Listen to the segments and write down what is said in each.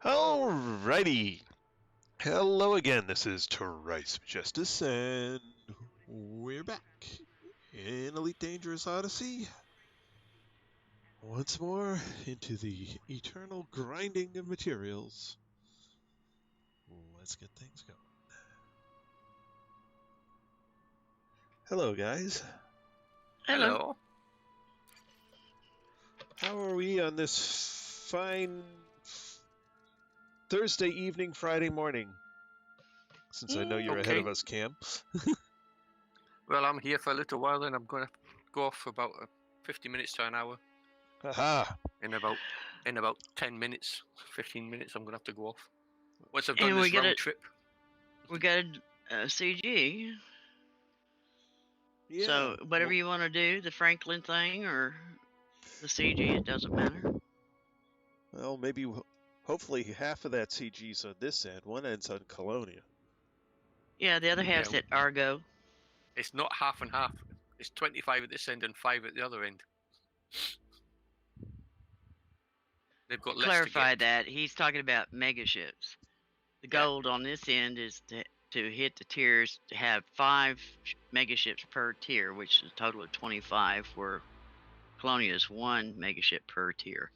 Alrighty. Hello again. This is Trice Justice, and we're back in Elite Dangerous Odyssey. Once more into the eternal grinding of materials. Let's get things going. Hello, guys. Hello. How are we on this fine Thursday evening, Friday morning? Since I know you're ahead of us, Cam. Well, I'm here for a little while, and I'm going to go off for about 50 minutes to an hour. Aha! In about 10 minutes, 15 minutes, I'm going to have to go off. Once I've done this round trip. We got a CG. Yeah. So whatever you want to do, the Franklin thing or the CG, it doesn't matter. Well, maybe, hopefully half of that CG's on this end. One end's on Colonia. Yeah, the other half's at Argo. It's not half and half. It's 25 at this end and 5 at the other end. They've got less Clarify to get. that. He's talking about megaships. The gold on this end is to hit the tiers to have 5 megaships per tier, which is a total of 25, where Colonia is 1 megaship per tier.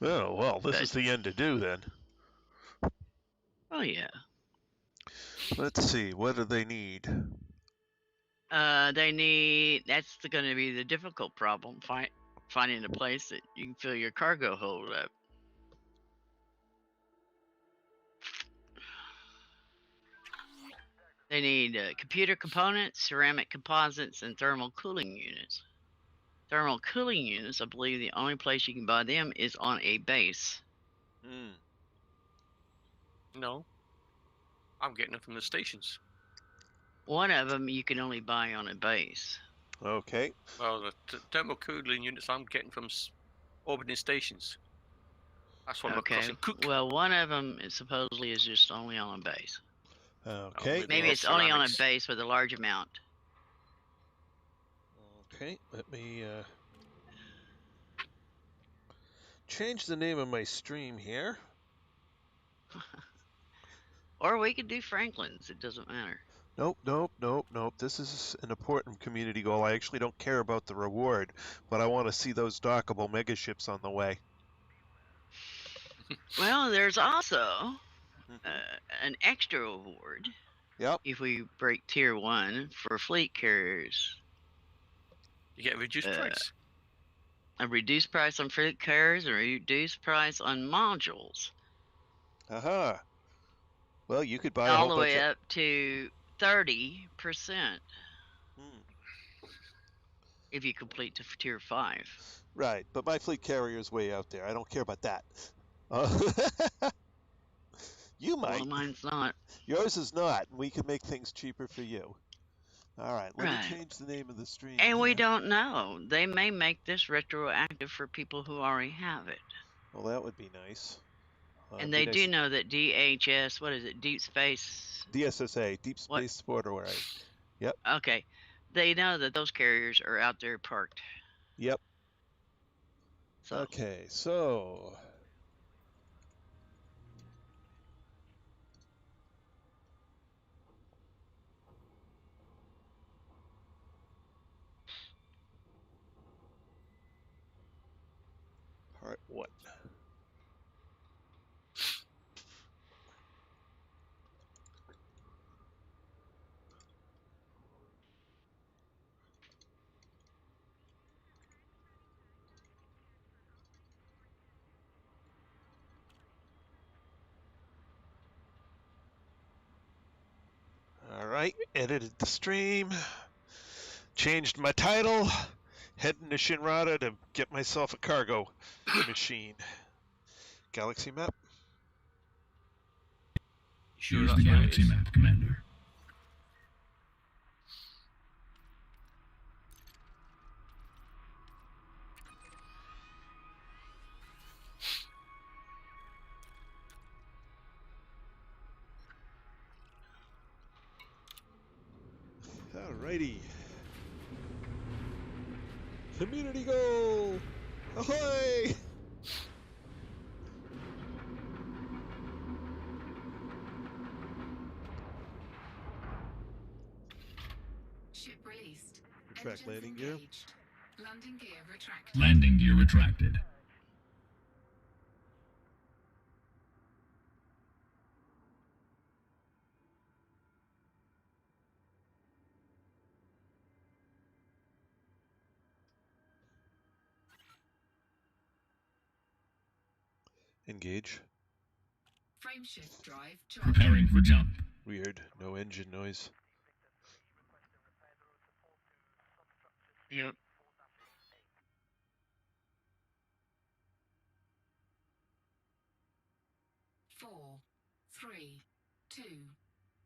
Oh, well, this is the end to do then. Oh, yeah. Let's see, what do they need? They need, that's going to be the difficult problem, finding a place that you can fill your cargo hold up. They need computer components, ceramic composites, and thermal cooling units. Thermal cooling units, I believe the only place you can buy them is on a base. No. I'm getting them from the stations. One of them you can only buy on a base. Okay. Well, the thermal cooling units I'm getting from orbiting stations. That's what I'm crossing. Well, one of them is supposedly is just only on a base. Okay. Maybe it's only on a base with a large amount. Okay, let me change the name of my stream here. Or we could do Franklin's. It doesn't matter. Nope. This is an important community goal. I actually don't care about the reward, but I want to see those dockable megaships on the way. Well, there's also an extra award. Yep. If we break tier 1 for fleet carriers. You get a reduced price. A reduced price on fleet carriers, a reduced price on modules. Aha. Well, you could buy all the way up to 30%. If you complete to tier 5. Right, but my fleet carrier is way out there. I don't care about that. You might. Well, mine's not. Yours is not. We can make things cheaper for you. All right, let me change the name of the stream. And we don't know. They may make this retroactive for people who already have it. Well, that would be nice. And they do know that DHS, what is it, Deep Space? DSSA, Deep Space Sport Array. Yep. Okay. They know that those carriers are out there parked. Yep. So. Okay, so... Part 1. Alright, edited the stream, changed my title, heading to Shinrada to get myself a cargo machine. Galaxy map? Use the galaxy map, Commander. Alrighty. Community goal! Ahoy! Ship released. Retract Engines landing gear. engaged. Landing gear retracted. Landing gear retracted. Engage. Frameshift drive charged. Preparing for jump. Weird. No engine noise. Yep. Four, 3, 2,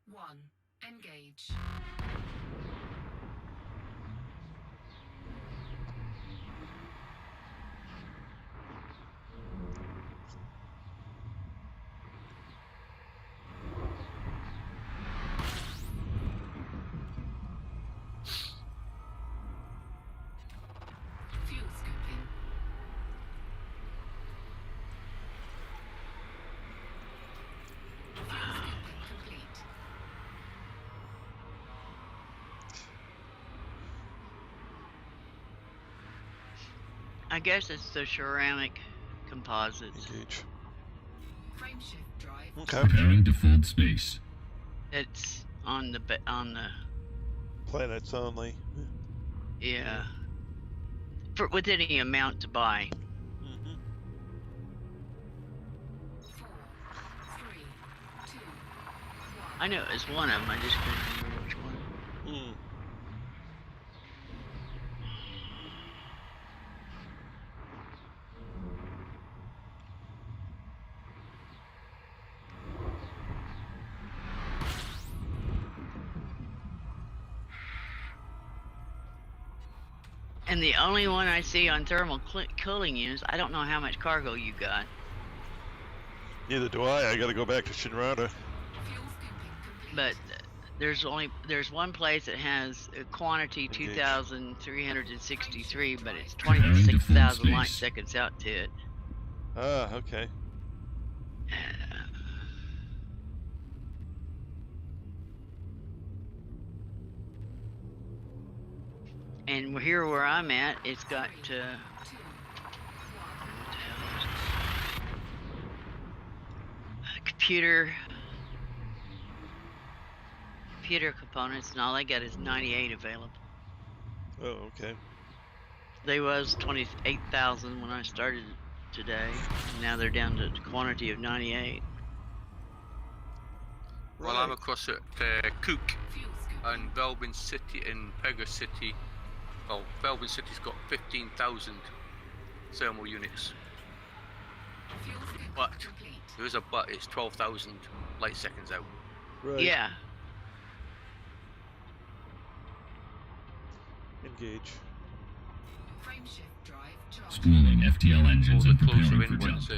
1. Engage. Fuel scooping. Fuel scooping complete. I guess it's the ceramic composites. Engage. Frameshift drive. Okay. Preparing to fold space. It's on the Planets only. yeah. For with any amount to buy. Mm-hmm. 4, 3, 2, 1. I know it was one of them. I just couldn't remember which one. Mm. And the only one I see on thermal cooling units, I don't know how much cargo you got. Neither do I. I gotta go back to Shinrada. Fuel scooping complete. But there's one place that has a quantity Engage. 2,363, but it's Preparing to fold 26,000 light space. seconds out to it. Ah, okay. And here where I'm at, it's got 2, 1. computer components, and all I got is 98 available. Oh, okay. They was 28,000 when I started today. And now they're down to a quantity of 98. Well, I'm across at Cook Fuel scooping. and Velbin City and Pega City. Well, Velbin City's got 15,000 thermal units. Fuel scooping But complete. there is a but. It's 12,000 light seconds out. Right. Yeah. Engage. Frameshift drive charged. Spooling FTL engines All and the closer preparing for in jump. ones.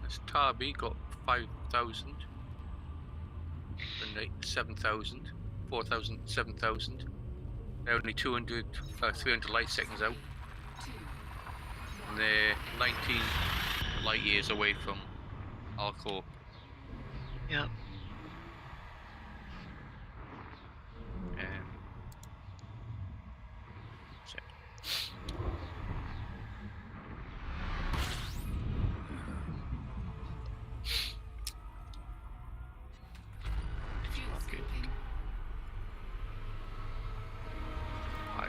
This Tarby got 5,000. And 7,000. 4,000, 7,000. They're only 200, 300 light seconds out. 2, And they're 19 light years away from Alcor. Yep. So- fuel scooping. I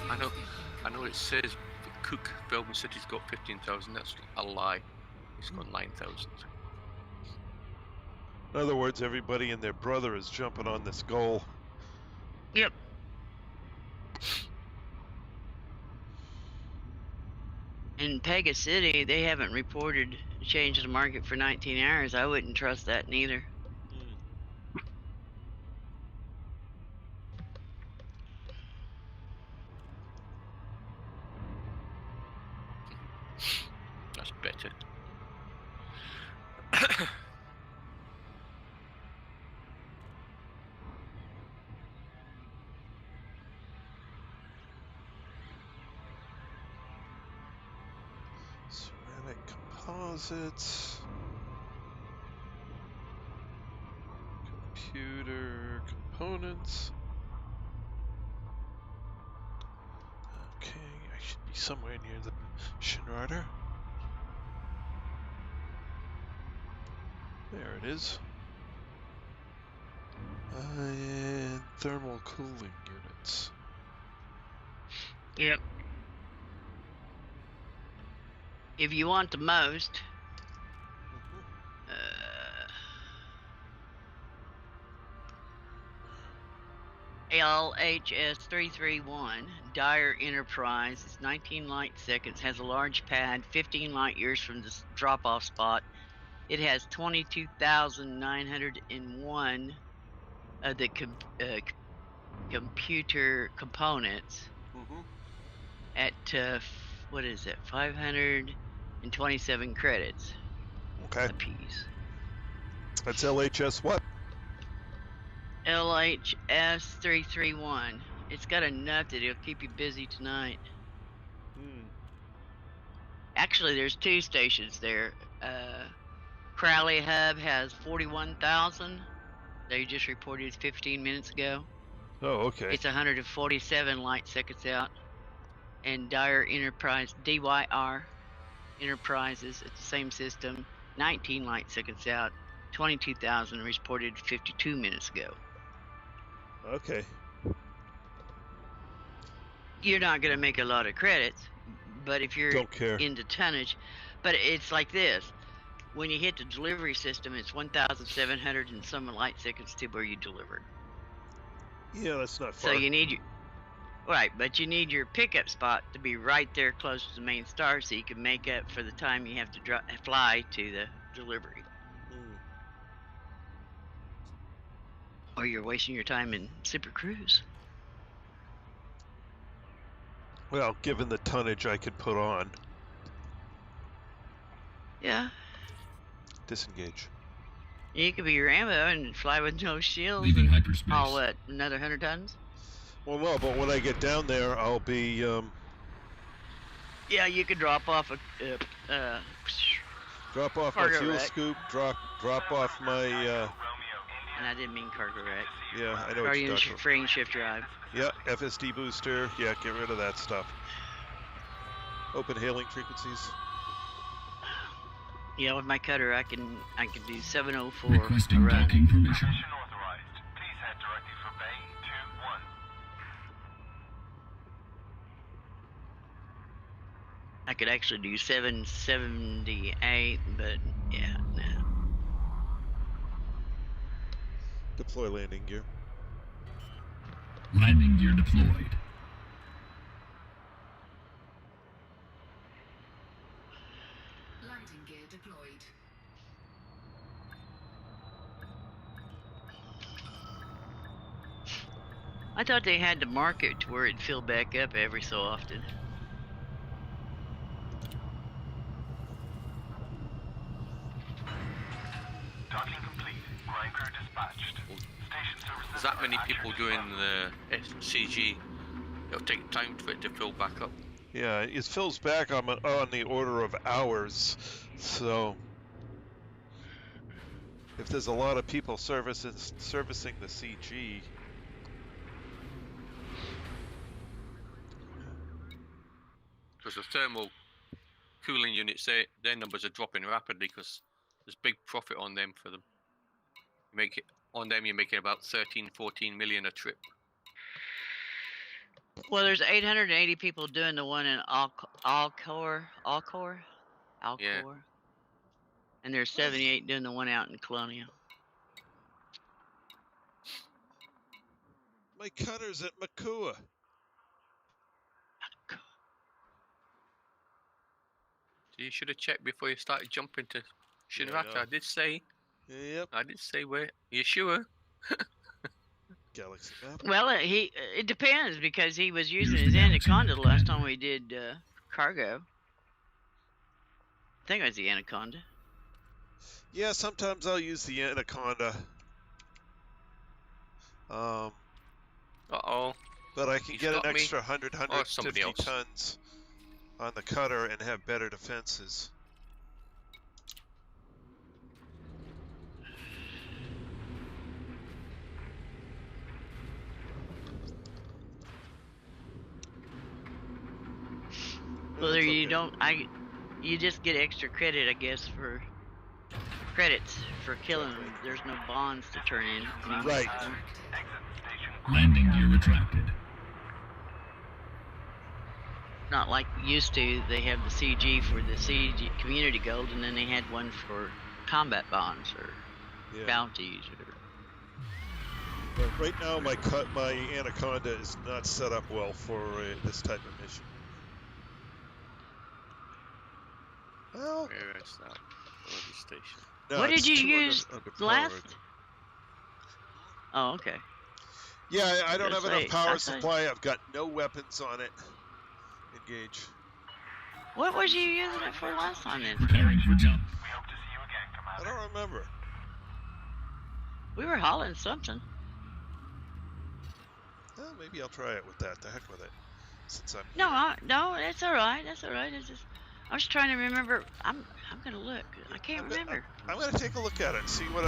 Fuel know- scooping I know it says that Cook Velbin City's got 15,000. That's a lie. It's got 9,000. In other words, everybody and their brother is jumping on this goal. Yep. In Pega City, they haven't reported a change in the market for 19 hours. I wouldn't trust that neither. Mm. That's better. Ceramic composites. Computer components. Okay, I should be somewhere near the Shinrarder. There it is. And thermal cooling units. Yep. If you want the most, LHS 331 Dyer Enterprise is 19 light seconds, has a large pad, 15 light years from the drop-off spot. It has 22,901 of the computer components at what is it, 527 credits Okay. a piece. That's LHS what? LHS 331. It's got enough that it'll keep you busy tonight. Actually, there's 2 stations there. Crowley Hub has 41,000. They just reported 15 minutes ago. Oh, okay. It's 147 light seconds out. And Dyer Enterprise, DYR Enterprises, it's the same system, 19 light seconds out, 22,000 reported 52 minutes ago. Okay. You're not going to make a lot of credits, but if you're Don't care. into tonnage, but it's like this. When you hit the delivery system, it's 1,700 and some light seconds to where you delivered. Yeah, that's not So far. you need but you need your pickup spot to be right there close to the main star so you can make up for the time you have to fly to the delivery. Or you're wasting your time in Super Cruise. Well, given the tonnage I could put on. Yeah. Disengage. You could be Rambo and fly with no shields. Leaving and hyperspace. haul what, another 100 tons? Well, no, but when I get down there, I'll be, Yeah, you could drop off a drop off my Cargo fuel rack. scoop, drop off my, and I didn't mean cargo rack. yeah, I know what Guardian you're talking about. frame shift drive. Yeah, FSD booster, yeah, get rid of that stuff. Open hailing frequencies. Yeah, with my cutter, I can do 704 Requesting a run. docking permission. I could actually do 778, but yeah, no. Deploy landing gear. Landing gear deployed. Landing gear deployed. I thought they had to mark it to where it'd fill back up every so often. Docking complete. Ground crew dispatched. Station services. There's that many are people accurately doing the CG. It'll take time for it to fill back up. Yeah, it fills back on the order of hours, so if there's a lot of people servicing the CG, Because the thermal cooling units, their numbers are dropping rapidly because there's big profit on them for them. You're making about 13, 14 million a trip. Well, there's 880 people doing the one in Alcor. Yeah. And there's 78 doing the one out in Colonia. my cutter's at Makua. You should have checked before you started jumping to Yeah, I Shinrata. know. I did say. Yep. I did say where. You sure? Galaxy map. Well, it depends because he was using Here's his the galaxy Anaconda the map, last Commander. time we did cargo. I think it was the Anaconda. Yeah, sometimes I'll use the Anaconda. Uh-oh. But I can He's get an got me. extra 100, Or somebody 150 else. tons on the cutter and have better defenses. Well, That's there you okay. don't. You just get extra credit, I guess, for credits for killing Exactly. them. There's no bonds to turn in. anymore. Right. Exit station. Landing gear retracted. Not like used to. They have the CG for the CG community gold, and then they had one for combat bonds or Yeah. bounties. Or But right now, my Anaconda is not set up well for this type of mission. Well, Where is that? Bloody station. no, what did it's you too use underpowered. last? Oh, okay. Yeah, I don't Gonna have enough say, power I thought- supply. I've got no weapons on it. Engage. What was you using it for last time then? Preparing for jump. We hope to see you again, I Commander. don't remember. We were hauling something. Well, maybe I'll try it with that. The heck with it. Since I'm No, here. no, that's all right. That's all right. It's just I was trying to remember. I'm gonna look. I can't remember. I'm gonna take a look at it. See what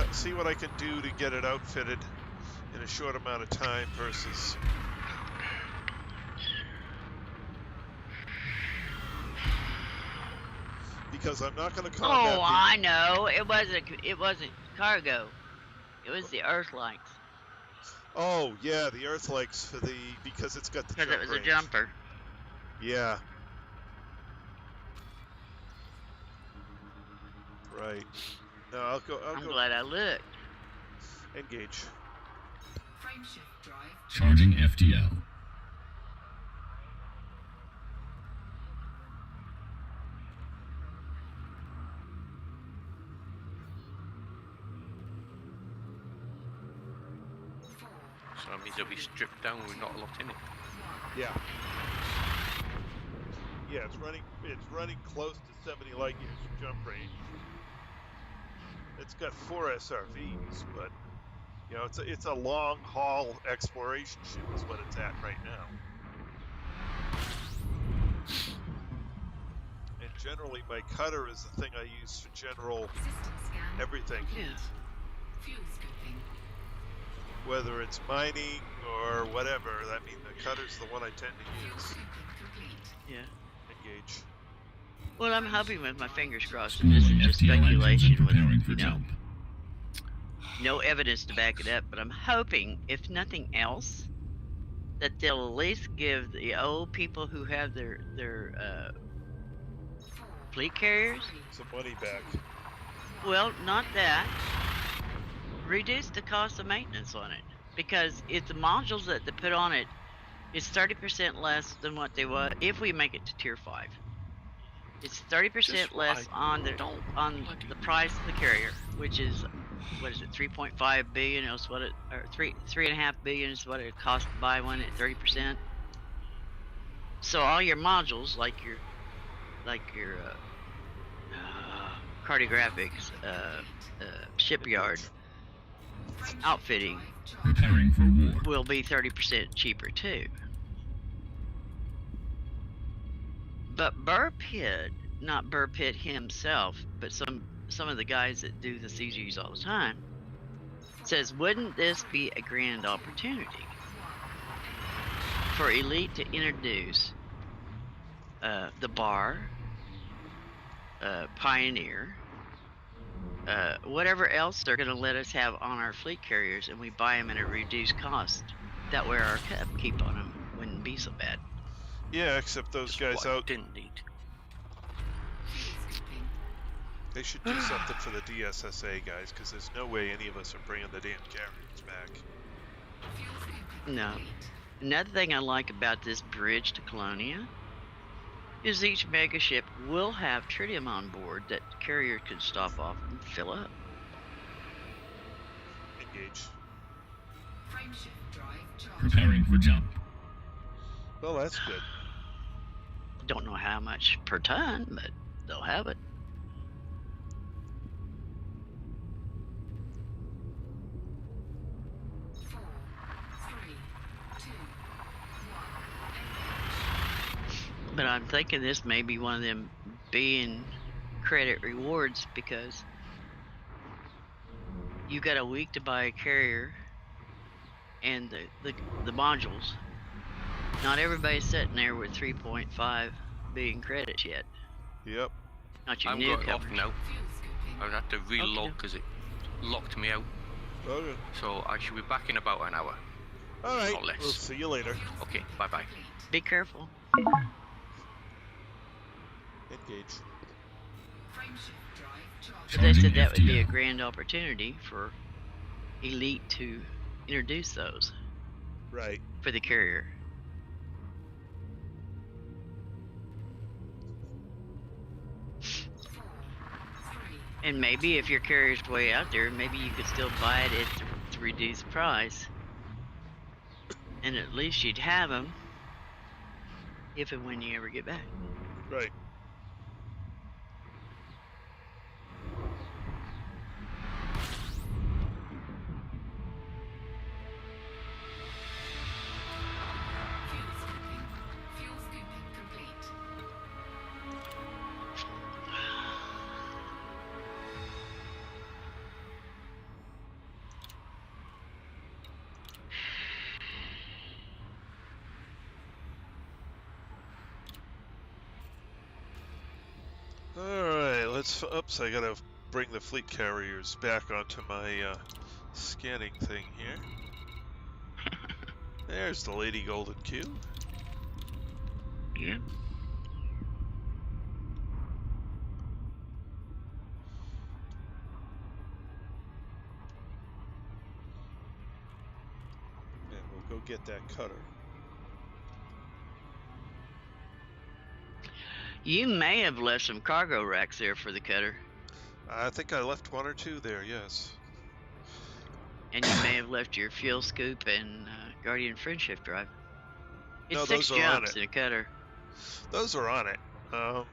I can do to get it outfitted in a short amount of time versus. Because I'm not going to combat. Oh, I know. It wasn't cargo. It was the Earth lights Oh yeah, the Earth Lakes for the because it's got the. because jump it was range. a jumper. Yeah. Right. No, I'll go. I'm glad I looked. Engage. Frameshift drive. Charging FTL. So that means it'll be stripped down with not a lot in it. Yeah. Yeah, it's running close to 70 light years jump range. It's got 4 SRVs, but you know, it's a long haul exploration ship is what it's at right now. And generally my cutter is the thing I use for general System scan. everything. Yeah. Fuel scoping. Whether it's mining or whatever, I mean the cutter's the one I tend to Fuel use. scoping complete. Yeah. Engage. Well, I'm hoping with my fingers crossed, and this is Schooling just FTL engines speculation and with preparing for you know jump. no evidence to back it up. But I'm hoping, if nothing else, that they'll at least give the old people who have their 4, fleet carriers. 3, Some money back. Well, not that. Reduce the cost of maintenance on it because it's the modules that they put on it. It's 30% less than what they were if we make it to tier 5. It's 30% Just what less I on the don't bloody price of the carrier, which is what is it, 3.5 billion? Is what it or 3.5 billion is what it costs to buy one at 30%. So all your modules, like your cartographics, shipyard, frameshift outfitting drive charge. Preparing for war. will be 30% cheaper too. But Burr Pitt, not Burr Pitt himself, but some of the guys that do the CGs all the time, says, wouldn't this be a grand opportunity for Elite to introduce the Bar, Pioneer, whatever else they're going to let us have on our fleet carriers, and we buy them at a reduced cost. That way our upkeep on them wouldn't be so bad. Yeah, except those Just guys what I out. didn't need. Fuel scoping. They should do something for the DSSA guys, because there's no way any of us are bringing the damn carriers back. Fuel scoping No. complete. Another thing I like about this bridge to Colonia is each megaship will have tritium on board that the carrier can stop off and fill up. Engage. Frameshift drive charge. Preparing for jump. Well, that's good. Don't know how much per ton, but they'll have it. Four, three, two, one. But I'm thinking this may be one of them being credit rewards because you got a week to buy a carrier and the modules. Not everybody's sitting there with 3.5 billion credits yet. Yep. Not your I've got it off newcomers. now. Fuel scooping. I had to relog Okay. because it locked me out. Okay. So I should be back in about an hour. All right. Or less. We'll see you later. Fuel Okay, scooping bye-bye. complete. Be careful. Engage. Frameshift drive charged. But they said Charging that would be a FTL. grand opportunity for Elite to introduce those Right. for the carrier. Four, three, And maybe if your carrier's way out there, maybe you could still buy it at the reduced price. And at least you'd have them if and when you ever get back. Right. fuel scooping complete. All right. Let's. Oops. I gotta bring the fleet carriers back onto my scanning thing here. There's the Lady Golden Q. Yeah. And we'll go get that cutter. You may have left some cargo racks there for the cutter, I think I left one or two there. Yes. and you may have left your fuel scoop and Guardian Friendship drive. It's No, 6 those are on jumps it. in a cutter. Those are on it. Mm.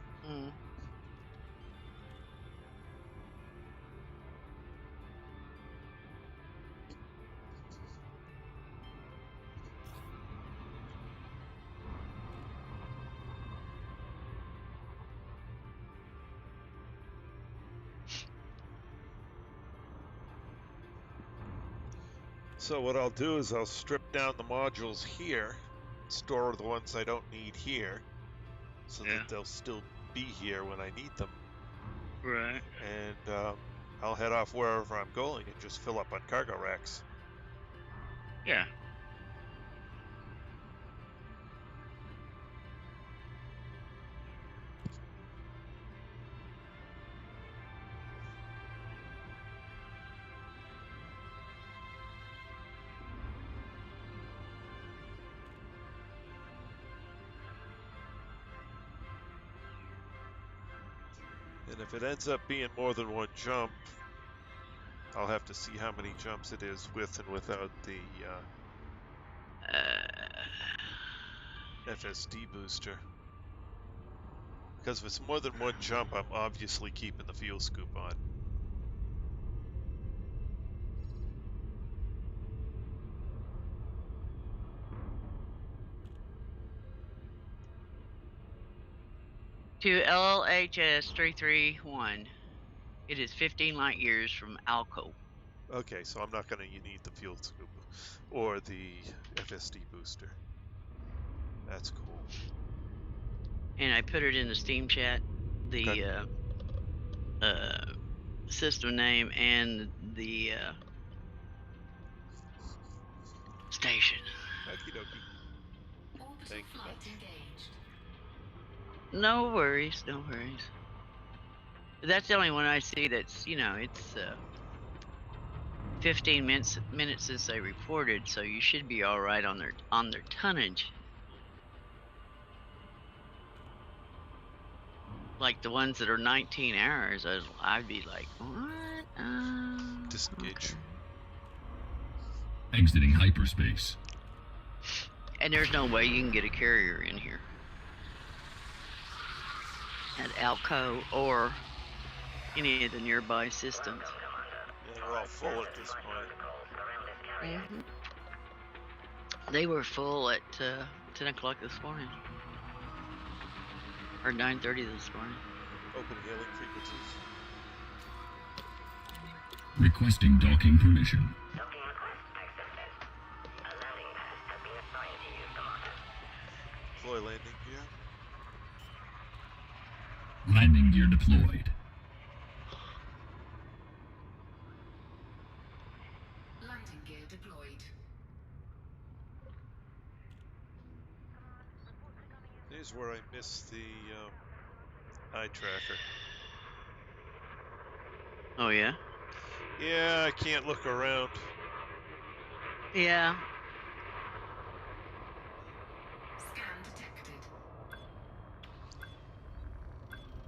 So what I'll do is I'll strip down the modules here, store the ones I don't need here, so Yeah. that they'll still be here when I need them, Right. and I'll head off wherever I'm going and just fill up on cargo racks. Yeah. And if it ends up being more than one jump, I'll have to see how many jumps it is with and without the FSD booster. Because if it's more than one jump, I'm obviously keeping the fuel scoop on. To LHS 331, it is 15 light years from Alco. Okay, so I'm not going to need the fuel scoop or the FSD booster. That's cool. And I put it in the Steam chat, the Okay. system name and the station. Okie dokie. Orbital Thank you, flight Beth. engaged. No worries, no worries. That's the only one I see that's, you know, it's 15 minutes since they reported, so you should be all right on their tonnage. Like the ones that are 19 hours, I'd be like, what? Disengage. Okay. Exiting hyperspace. And there's no way you can get a carrier in here at Alco or any of the nearby systems. Yeah, they're all full at this point. Mhm. They were full at 10 o'clock this morning. Or 9:30 this morning. Open hailing frequencies. Requesting docking permission. Deploy landing gear. Landing gear deployed. Here's where I missed the eye tracker. Oh yeah. Yeah, I can't look around. Yeah. Scan detected.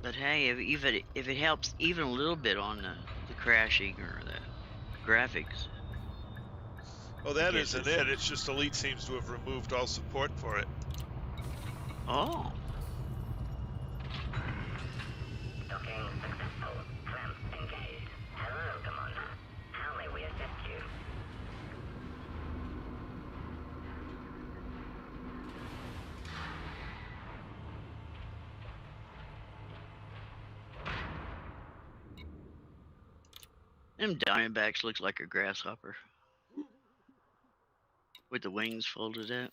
But hey, if it helps even a little bit on the crashing or the graphics. Oh, I that guess isn't it's it. It's just Elite seems to have removed all support for it. oh. Docking successful. Ramp engaged. Hello, Commander. How may we assist you? Them Diamondbacks looks like a grasshopper with the wings folded out.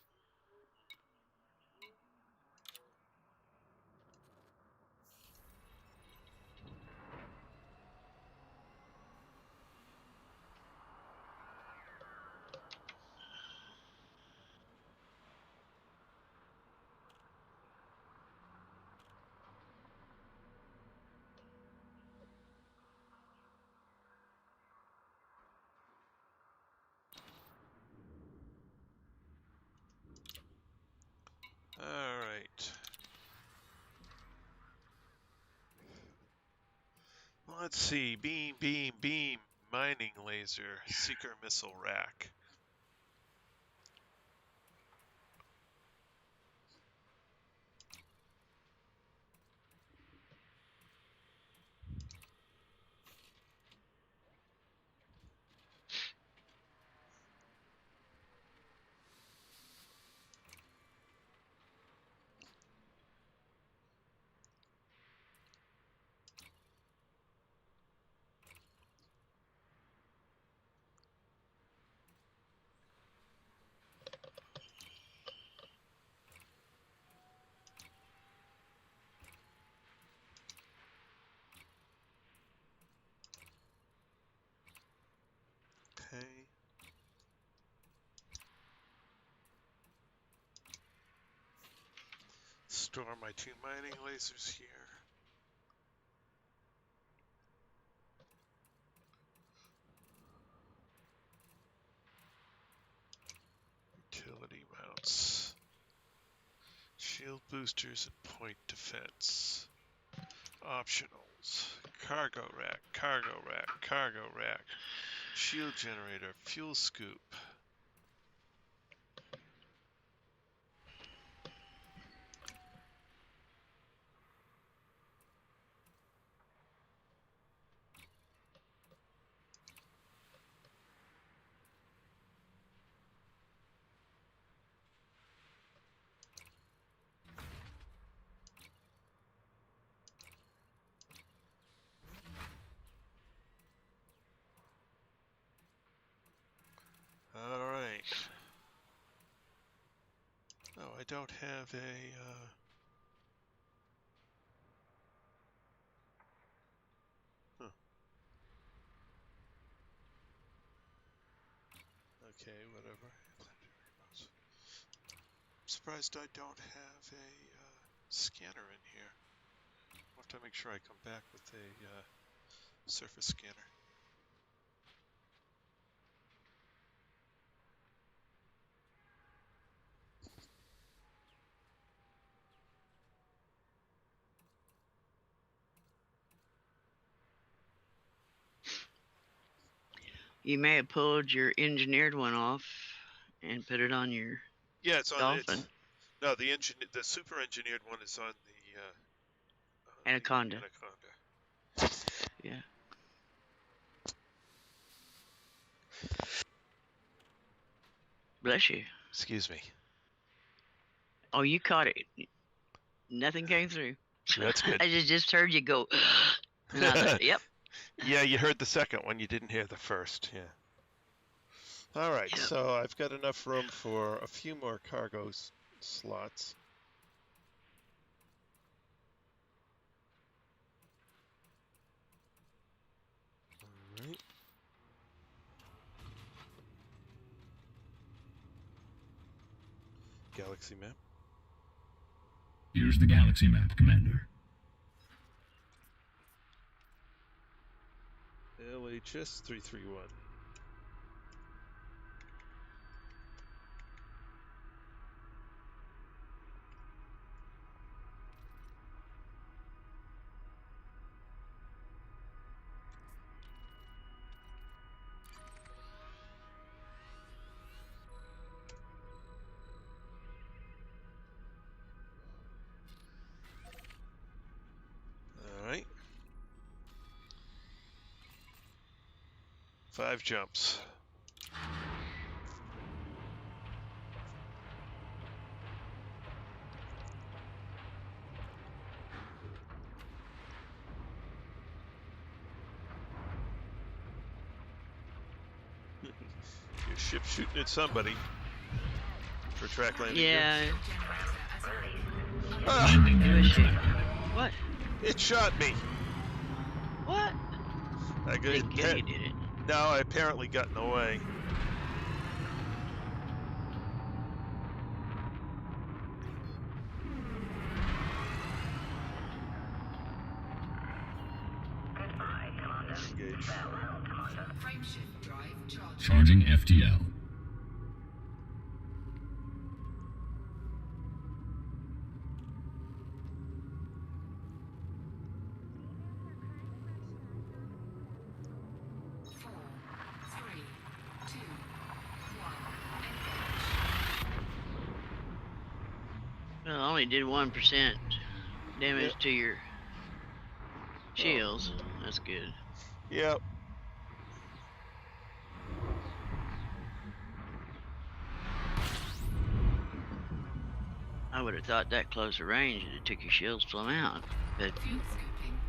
All right. Let's see. Beam, beam, beam. Mining laser. Seeker missile rack. Okay. Store my 2 mining lasers here. Utility mounts. Shield boosters and point defense. Optionals. Cargo rack, cargo rack, cargo rack. Shield generator, fuel scoop. All right. Oh, I don't have a. Huh. Okay, whatever. I'm surprised I don't have a scanner in here. I'll have to make sure I come back with a surface scanner. You may have pulled your engineered one off and put it on your Yeah, it's on. Dolphin. No, the super engineered one is on the Anaconda. Anaconda. Yeah. Bless you. Excuse me. Oh, you caught it. Nothing came through. That's good. I just heard you go. And I thought, yep. Yeah, you heard the second one. You didn't hear the first. Yeah. All right, Yep. so I've got enough room for a few more cargo slots. All right. galaxy map. Here's the galaxy map, Commander. LHS 331. All right. 5 jumps. Your ship shooting at somebody for track landing. Yeah. Ah, Landing It gear was shit. retracted. What? it shot me. What? I got Didn't kill you, did it? No, I apparently got in the way. Goodbye, Commander. Engage. Farewell, Commander. Frameshift drive charged. Charging FTL. 4, 3, 2, 1. Engage. Well, it only did 1% damage to your shields. That's good. Yep. I would have thought that closer range it took your shields plumb out. But Fuel scooping.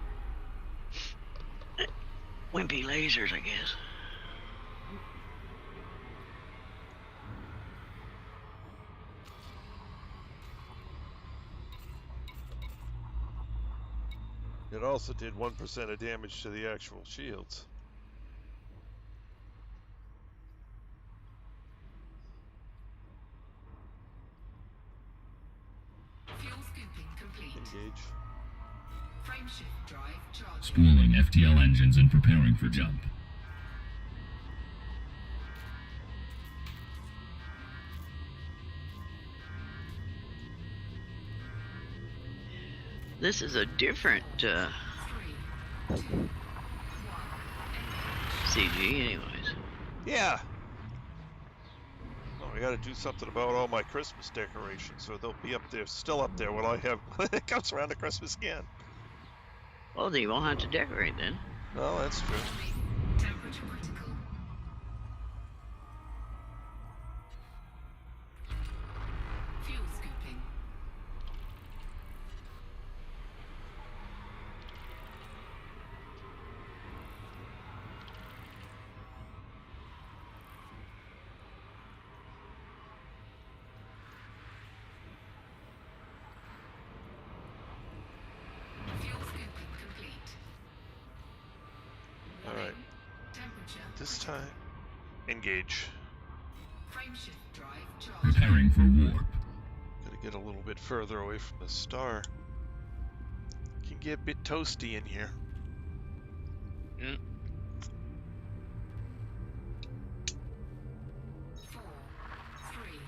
wimpy lasers, I guess. It also did 1% of damage to the actual shields. Fuel scooping complete. Engage. Frameshift drive charging. Spooling FTL engines and preparing for jump. This is a different 3, 2, 1. CG, anyways. Yeah. Oh, I got to do something about all my Christmas decorations, so they'll be up there, still up there when I have when it comes around to Christmas again. Well, then you won't have to decorate then. Oh, that's true. Warning. Temperature critical. Fuel scooping. Fuel scooping complete. All right. Temperature. This time, engage. Frameshift drive charging. Preparing for warp. Got to get a little bit further away from the star. Can get a bit toasty in here. Mm. 4, 3,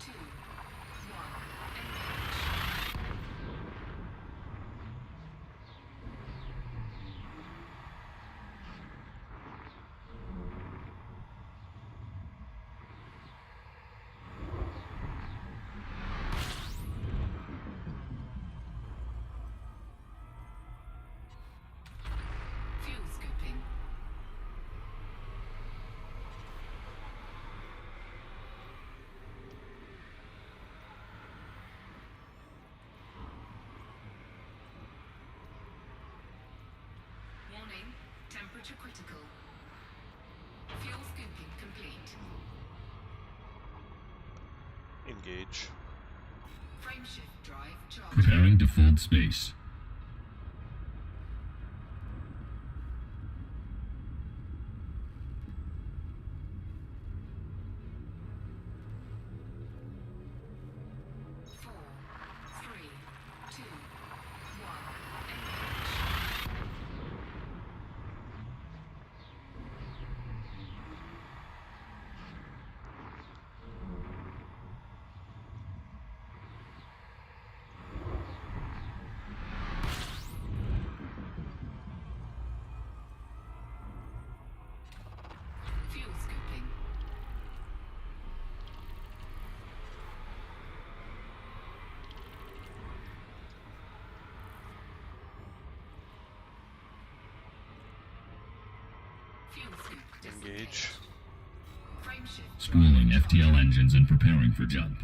2, 1. Fuel scooping. Warning. Temperature critical. Fuel scooping complete. Engage. Frameshift drive charging. Preparing to fold space. Fuel scoop Engage. disengaged. Frameshift Spooling drive FTL charged. engines and preparing for jump.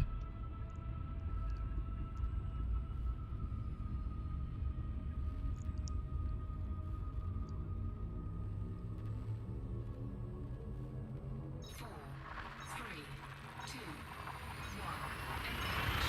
Four, three, two, one. Engage.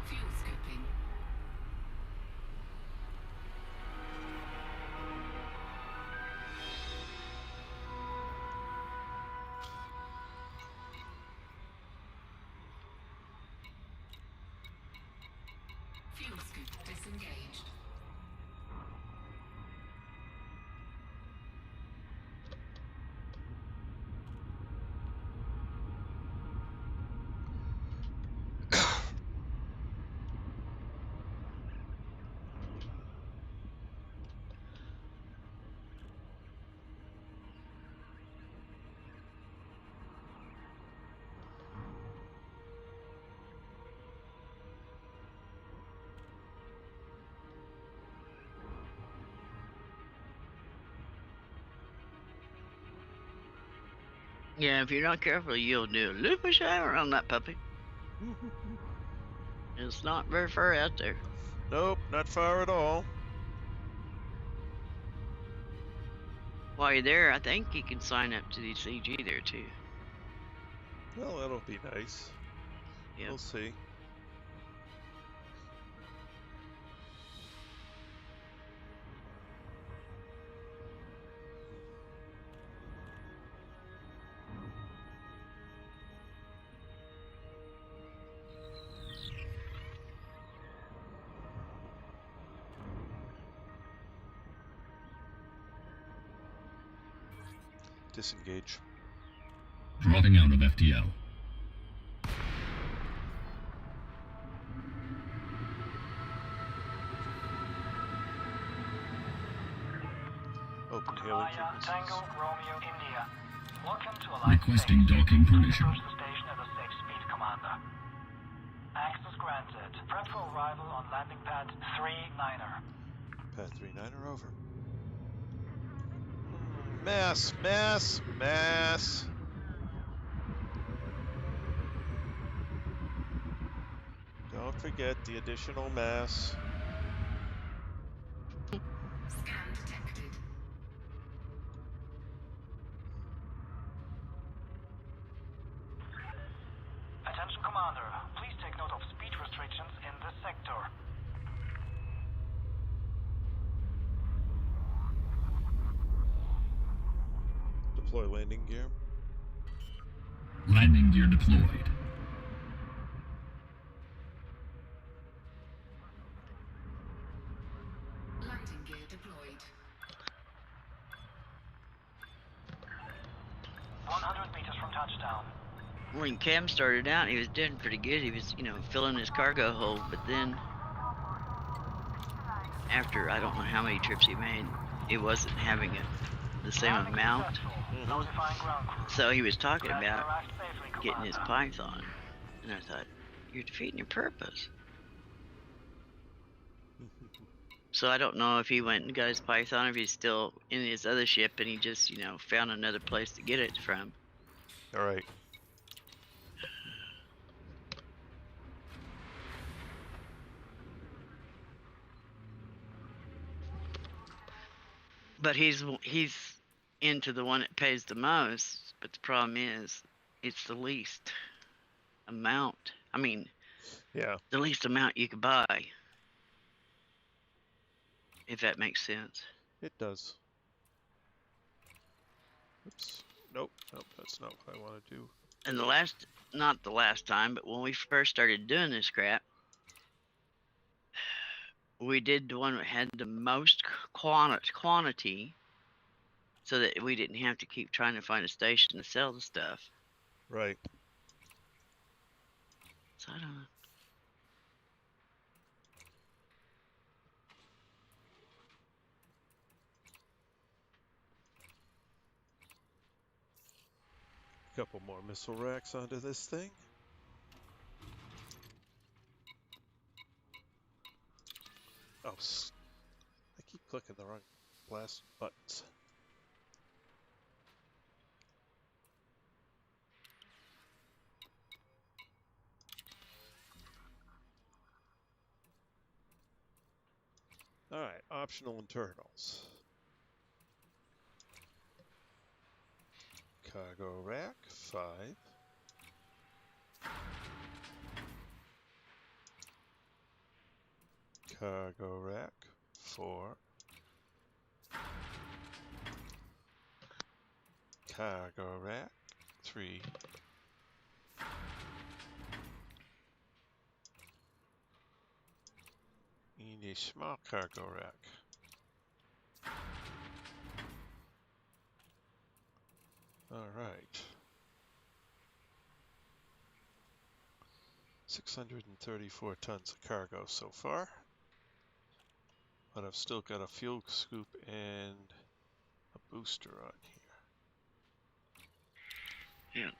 Fuel scooping. Fuel scoop disengaged. Yeah, if you're not careful, you'll do a loop of shower on that puppy. It's not very far out there. Nope, not far at all. While you're there, I think you can sign up to the CG there too. Well, that'll be nice. Yeah. We'll see. Disengage. Dropping out of FTL. Open hailing Colonia, frequencies. Tango, Romeo, India. Welcome to a Requesting station. docking Please permission. approach the station at a safe speed, Commander. Access granted. Prep for arrival on landing pad 39er. Pad 39er over. Mass, mass, mass. Don't forget the additional mass. Scan detected. Attention, Commander. Please take note of speed restrictions in this sector. Deploy landing gear. Landing gear deployed. Landing gear deployed. 100 meters from touchdown. When Cam started out, he was doing pretty good. He was, filling his cargo hold, but then after I don't know how many trips he made, it wasn't having the same Landing amount. successful. Notifying ground crew. So he was talking Land about arrived safely, getting his Commander. Python, and I thought, you're defeating your purpose. So I don't know if he went and got his Python, if he's still in his other ship, and he just, found another place to get it from. All right. But he's into the one that pays the most. But the problem is, it's the least amount. I mean, Yeah. the least amount you could buy. If that makes sense. It does. Oops. Nope. Nope. That's not what I want to do. And not the last time, but when we first started doing this crap, we did the one that had the most quantity, so that we didn't have to keep trying to find a station to sell the stuff. Right. So I don't know. Couple more missile racks onto this thing. Oh, I keep clicking the wrong blast buttons. Alright, optional internals. Cargo rack, 5. Cargo rack, 4. Cargo rack, 3. Need a small cargo rack. Alright. 634 tons of cargo so far. But I've still got a fuel scoop and a booster on here. Yeah.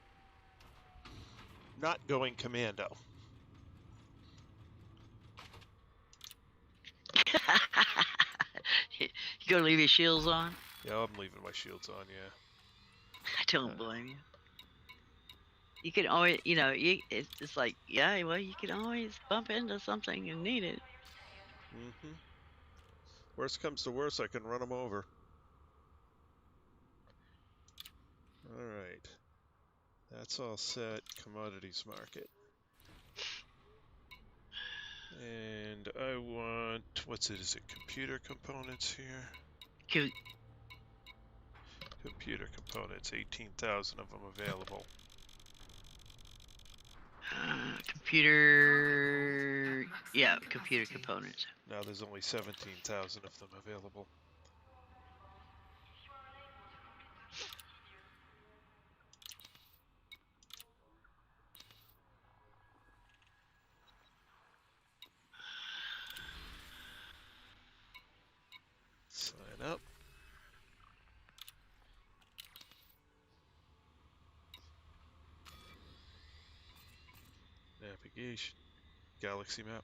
Not going commando. You gonna leave your shields on? Yeah, I'm leaving my shields on, yeah. I don't blame you. You can always, it's like, yeah, well, you can always bump into something and need it. Mm-hmm. Worst comes to worst, I can run them over. Alright. That's all set. Commodities market. And I want, what's it, is it computer components here? Computer components, 18,000 of them available. Computer components. Now there's only 17,000 of them available. Sign up. Navigation. Galaxy map.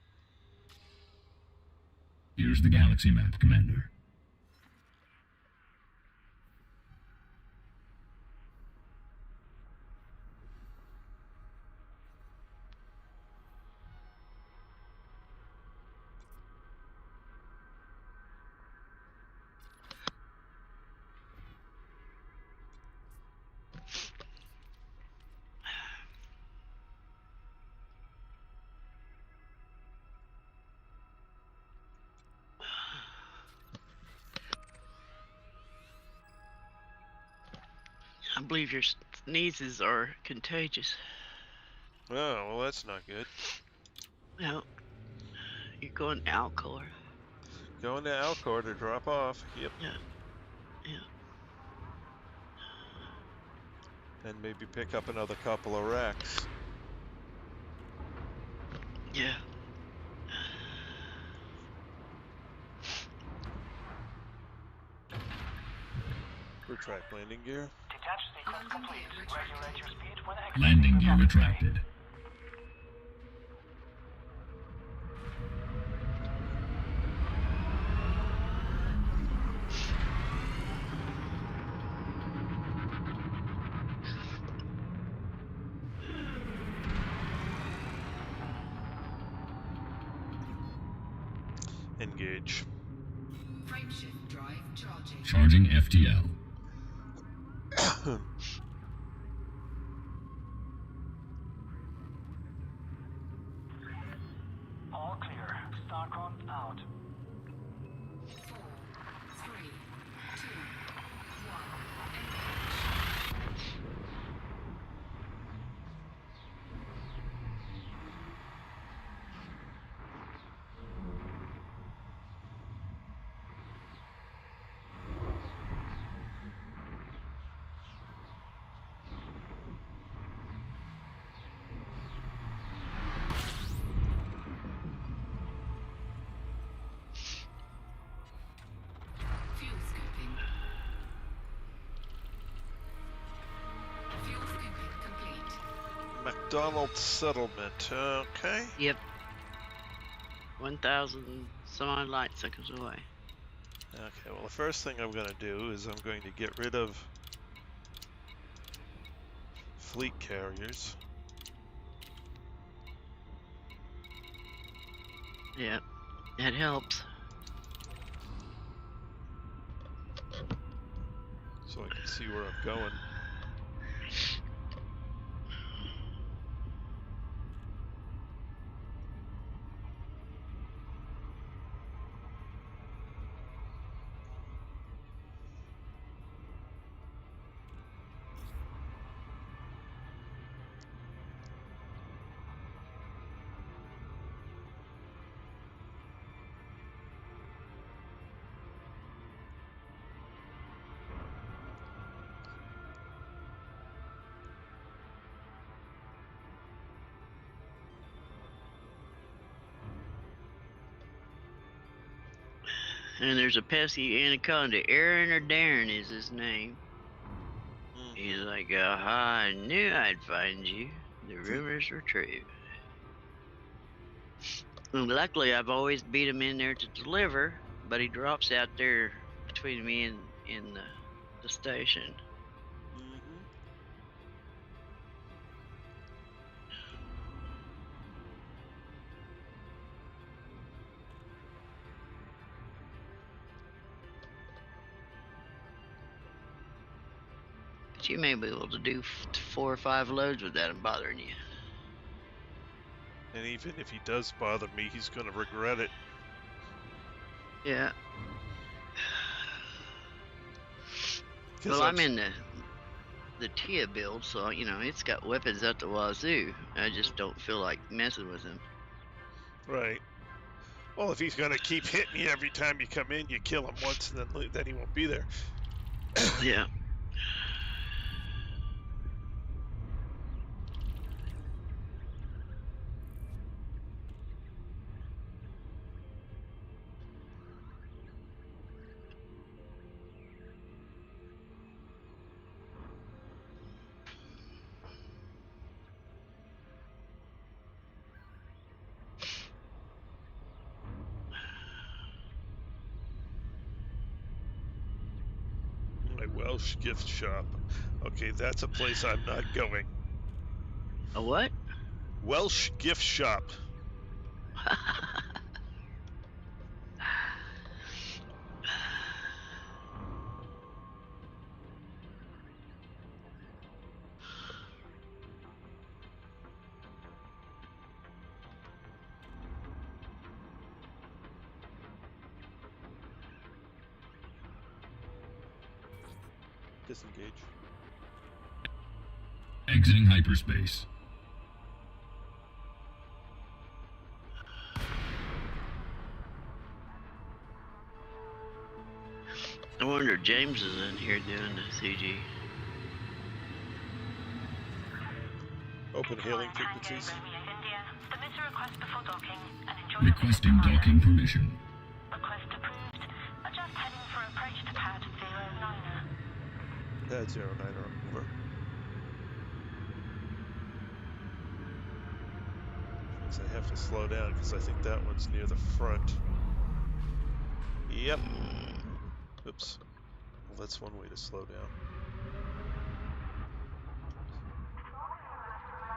Here's the galaxy map, Commander. I believe your sneezes are contagious. Oh, well, that's not good. No, you're going Alcor. Going to Alcor to drop off. Yep. Yeah. And maybe pick up another couple of racks. Yeah. Retract landing gear. Detach sequence complete. Regulate your speed when exiting Landing the gear galaxy. retracted. Engage. Frameshift drive charging. Charging FTL. All clear. Starcon out. 4, 3, 2, 1. Engage. Donald Settlement. Okay. Yep. 1,000 some odd light seconds away. Okay, well, the first thing I'm going to do is I'm going to get rid of fleet carriers. Yep. That helps. So I can see where I'm going. And there's a pesky anaconda. Aaron or Darren is his name. He's like, aha, I knew I'd find you. The rumors were true. And luckily, I've always beat him in there to deliver, but he drops out there between me and the station. But you may be able to do 4 or 5 loads without him bothering you. And even if he does bother me, he's going to regret it. Yeah. 'Cause Well, I'm in the Tia build, so you know it's got weapons up the wazoo. I just don't feel like messing with him. Right. Well, if he's going to keep hitting you every time you come in, you kill him once, and then he won't be there. Yeah. My Welsh gift shop. Okay, that's a place I'm not going. A what? Welsh gift shop. Disengage. Exiting hyperspace. I wonder if James is in here doing the CG. Open hailing frequencies. Requesting docking permission. Request approved. Just heading for approach to pad 09er. Pad 09er, over. Means I have to slow down because I think that one's near the front. Yep. Oops. Well, that's one way to slow down.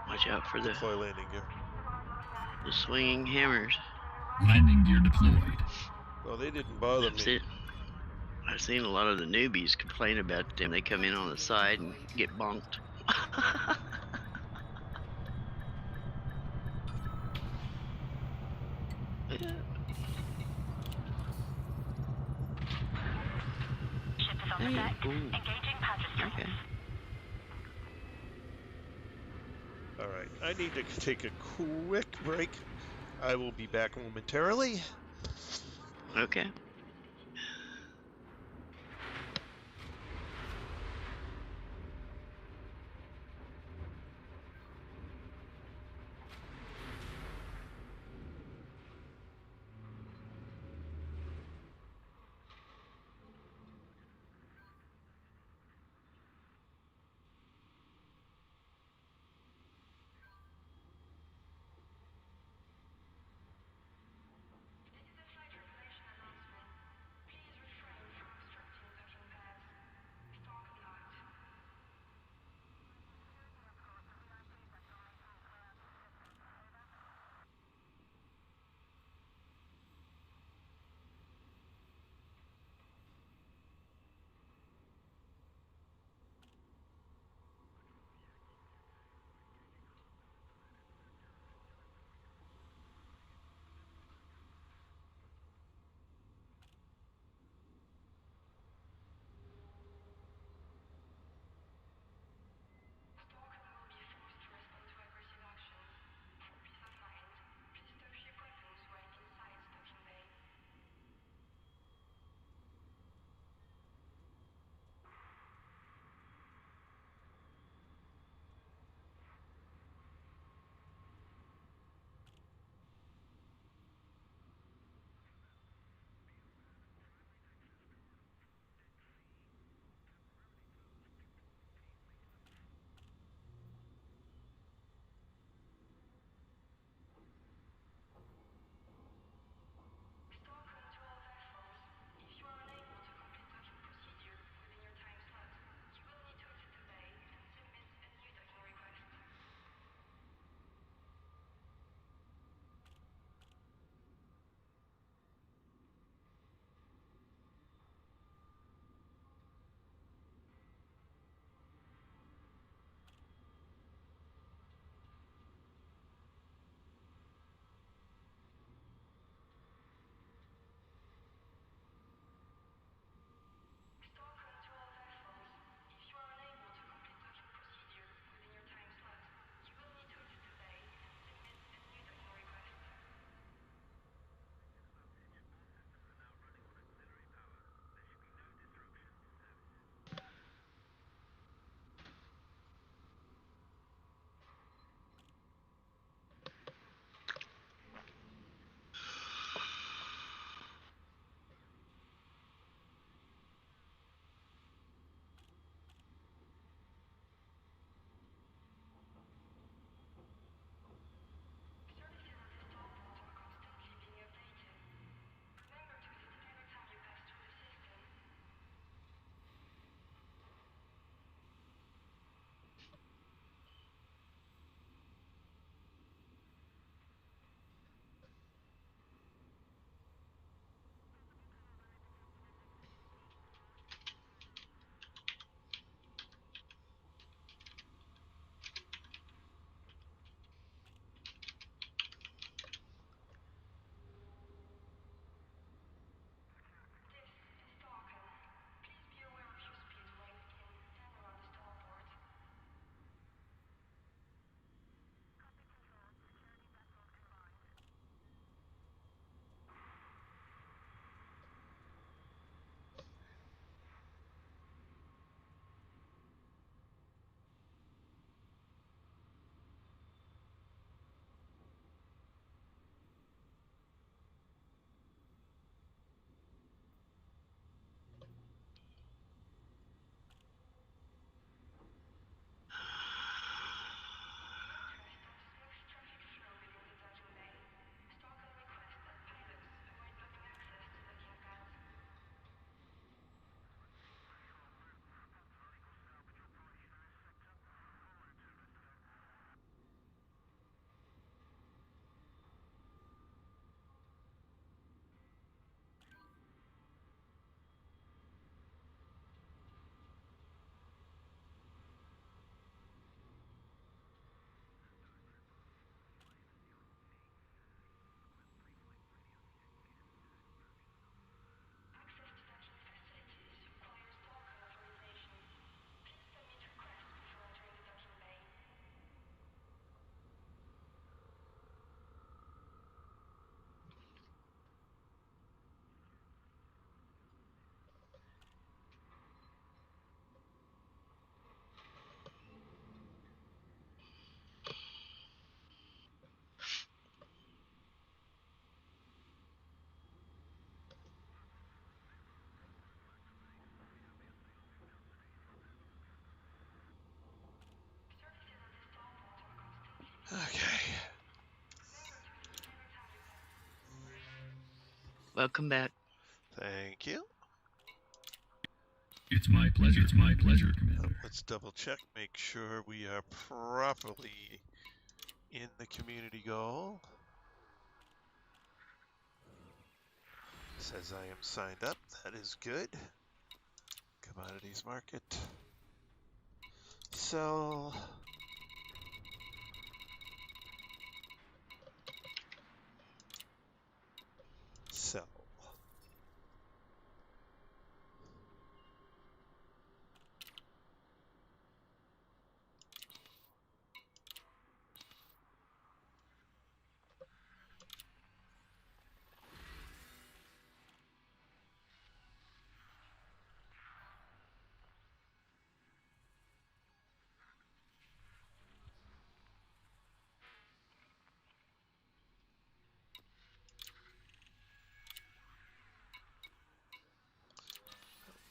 Watch out for Deploy landing gear. the swinging hammers. Landing gear deployed. Well, they didn't bother me. I've seen a lot of the newbies complain about them. They come in on the side and get bonked. Ship is on the deck. Engaging pad restraints. Okay. All right, I need to take a quick break. I will be back momentarily. Okay. Okay. Welcome back. Thank you. It's my pleasure. It's my pleasure, Commander. Let's double check, make sure we are properly in the community goal. Says I am signed up. That is good. Commodities market. Sell. Sell.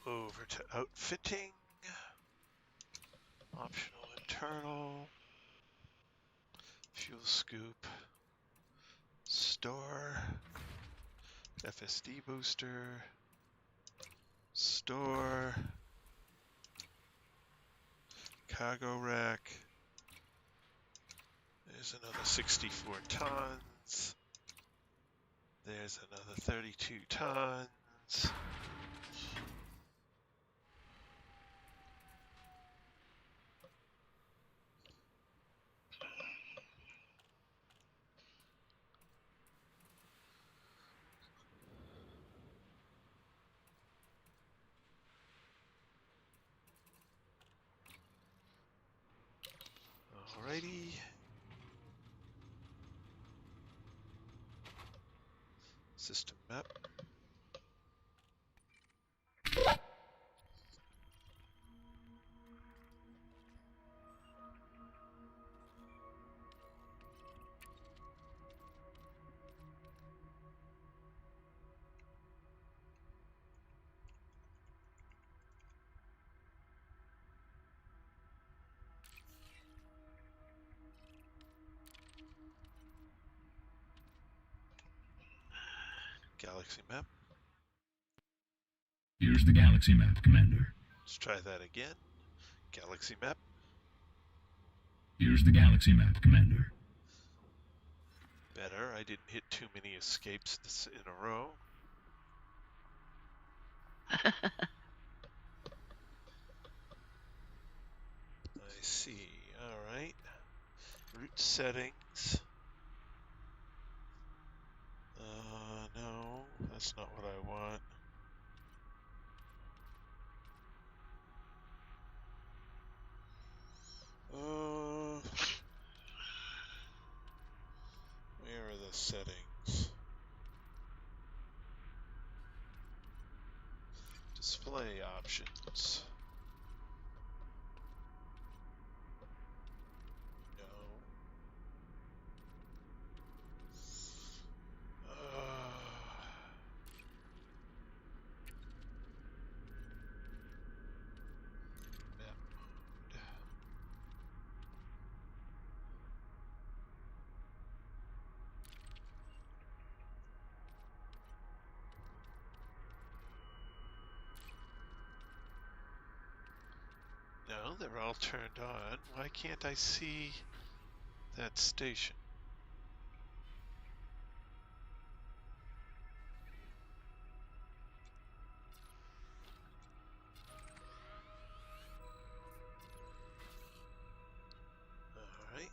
Over to outfitting. Optional internal. Fuel scoop. Store. FSD booster. Store. Cargo rack. There's another 64 tons. There's another 32 tons. Alrighty. System map. Galaxy map. Here's the galaxy map, Commander. Let's try that again. Galaxy map. Here's the galaxy map, Commander. Better. I didn't hit too many escapes in a row. I see. Alright. Route settings. No. That's not what I want. Where are the settings? Display options. No. Map mode. No, they're all turned on. Why can't I see that station? Alright.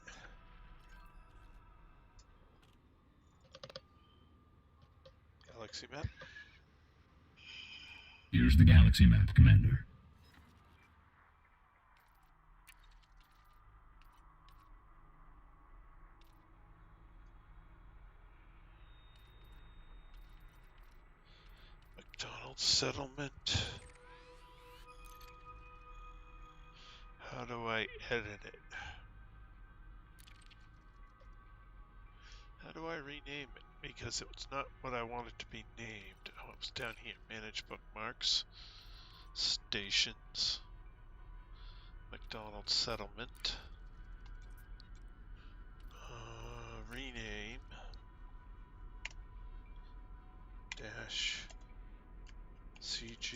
Galaxy map. Here's the galaxy map, Commander. McDonald's settlement. How do I edit it? How do I rename it? Because it was not what I wanted to be named. Oh, it was down here. Manage bookmarks. Stations. McDonald's settlement. rename dash CG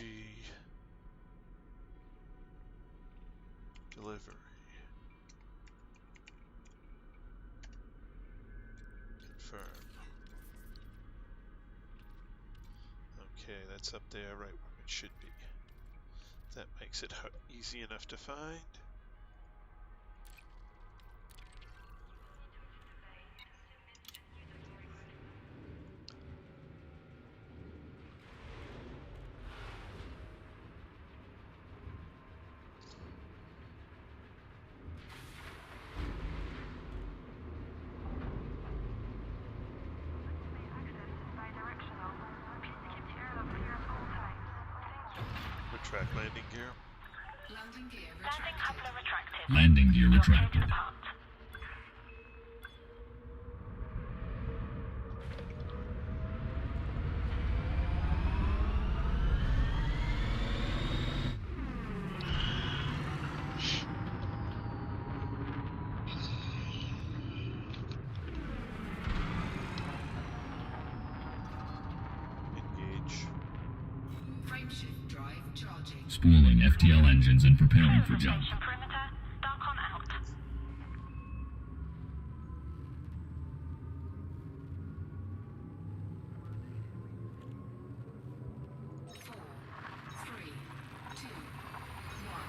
delivery. Confirm. Okay, that's up there right where it should be. That makes it easy enough to find. Retract landing gear. Landing gear Landing retracted. coupler retracted. Landing gear You're clear to retracted. depart. Engage. Frameshift drive charging. Spooling FTL engines and preparing for jump. Station perimeter. Dark on out. 4, 3, 2, 1.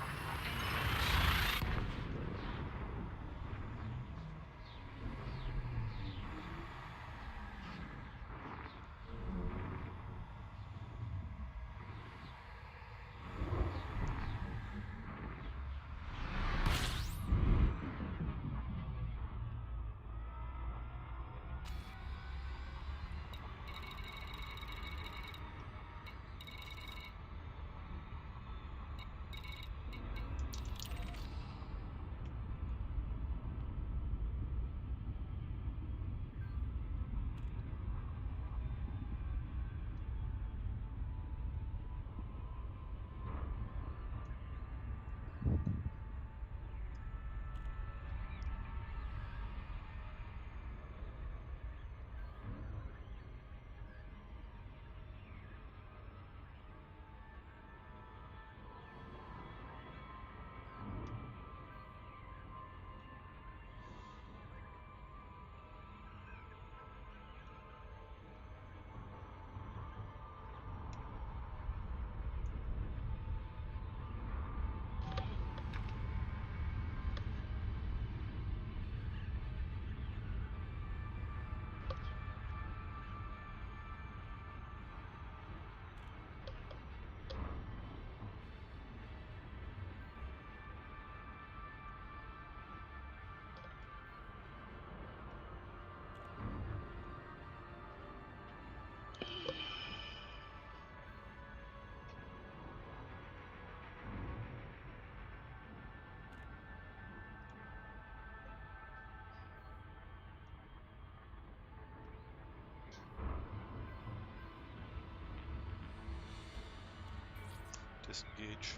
Disengage.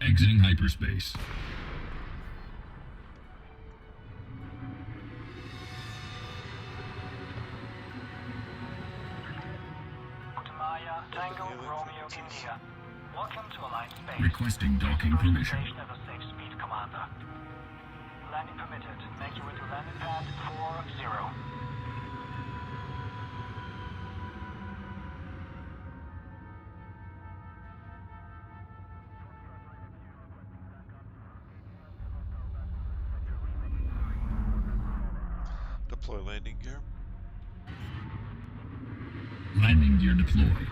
Exiting hyperspace. Maya, Tango, Romeo, India. Welcome to Aligned Space. Requesting docking permission. Station as a safe speed commander. Landing permitted. Make your way to landing pad 40. Deploy landing gear. Landing gear deployed.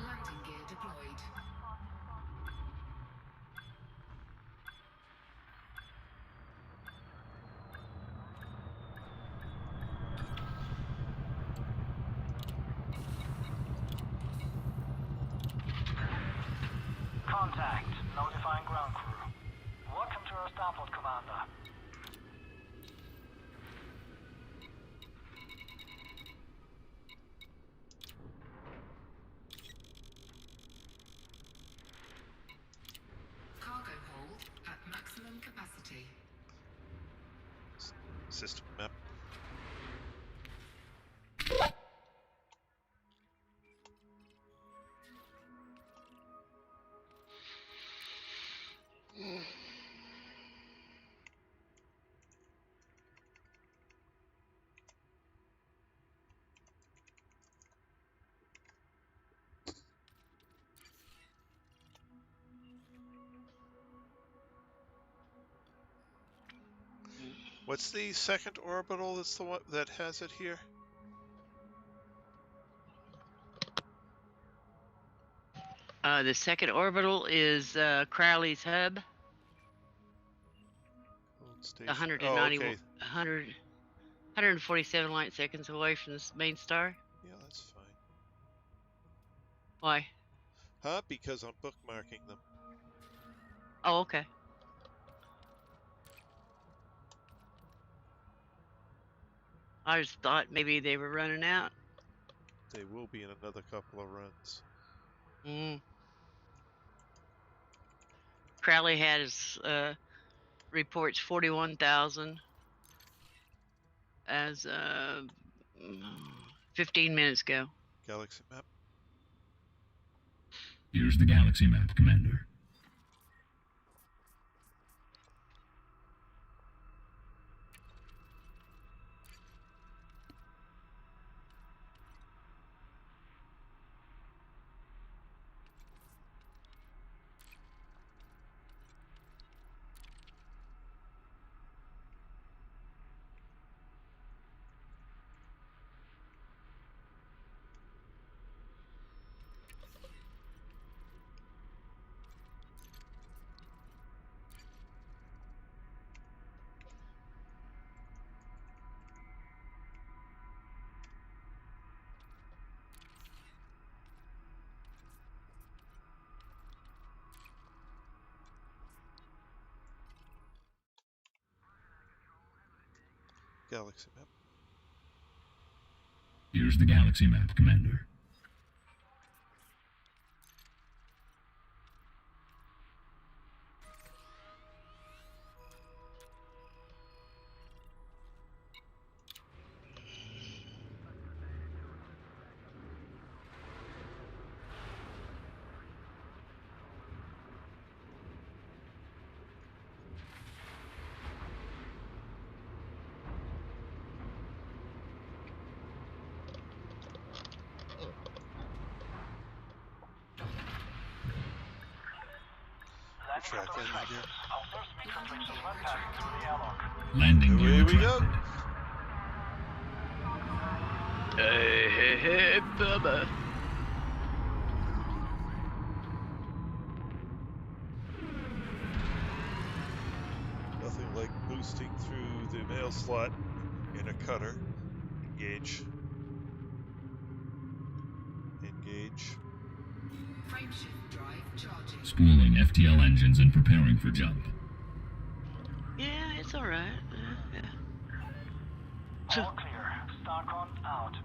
Landing gear deployed. Contact. Notifying ground crew. Welcome to our starport, Commander. system map. What's the second orbital that's the one that has it here? The second orbital is Crowley's hub, Old station. 190, Oh, okay. 100, 147 light seconds away from the main star. Yeah, that's fine. Why? Huh? Because I'm bookmarking them. Oh, okay. I just thought maybe they were running out. They will be in another couple of runs. Mm. Crowley had his reports 41,000 as 15 minutes ago. Galaxy map. Here's the galaxy map, Commander. Galaxy map. Here's the galaxy map, Commander. Track landing gear. Officers, we can reach the web passing through the airlock. Landing gear Away we go. retracted. Hey, Bubba. Nothing like boosting through the mail slot in a cutter. Engage. Engage. Frameshift drive charging. Spooling FTL engines and preparing for jump. Yeah, it's all right. Yeah. All clear. Starcon out.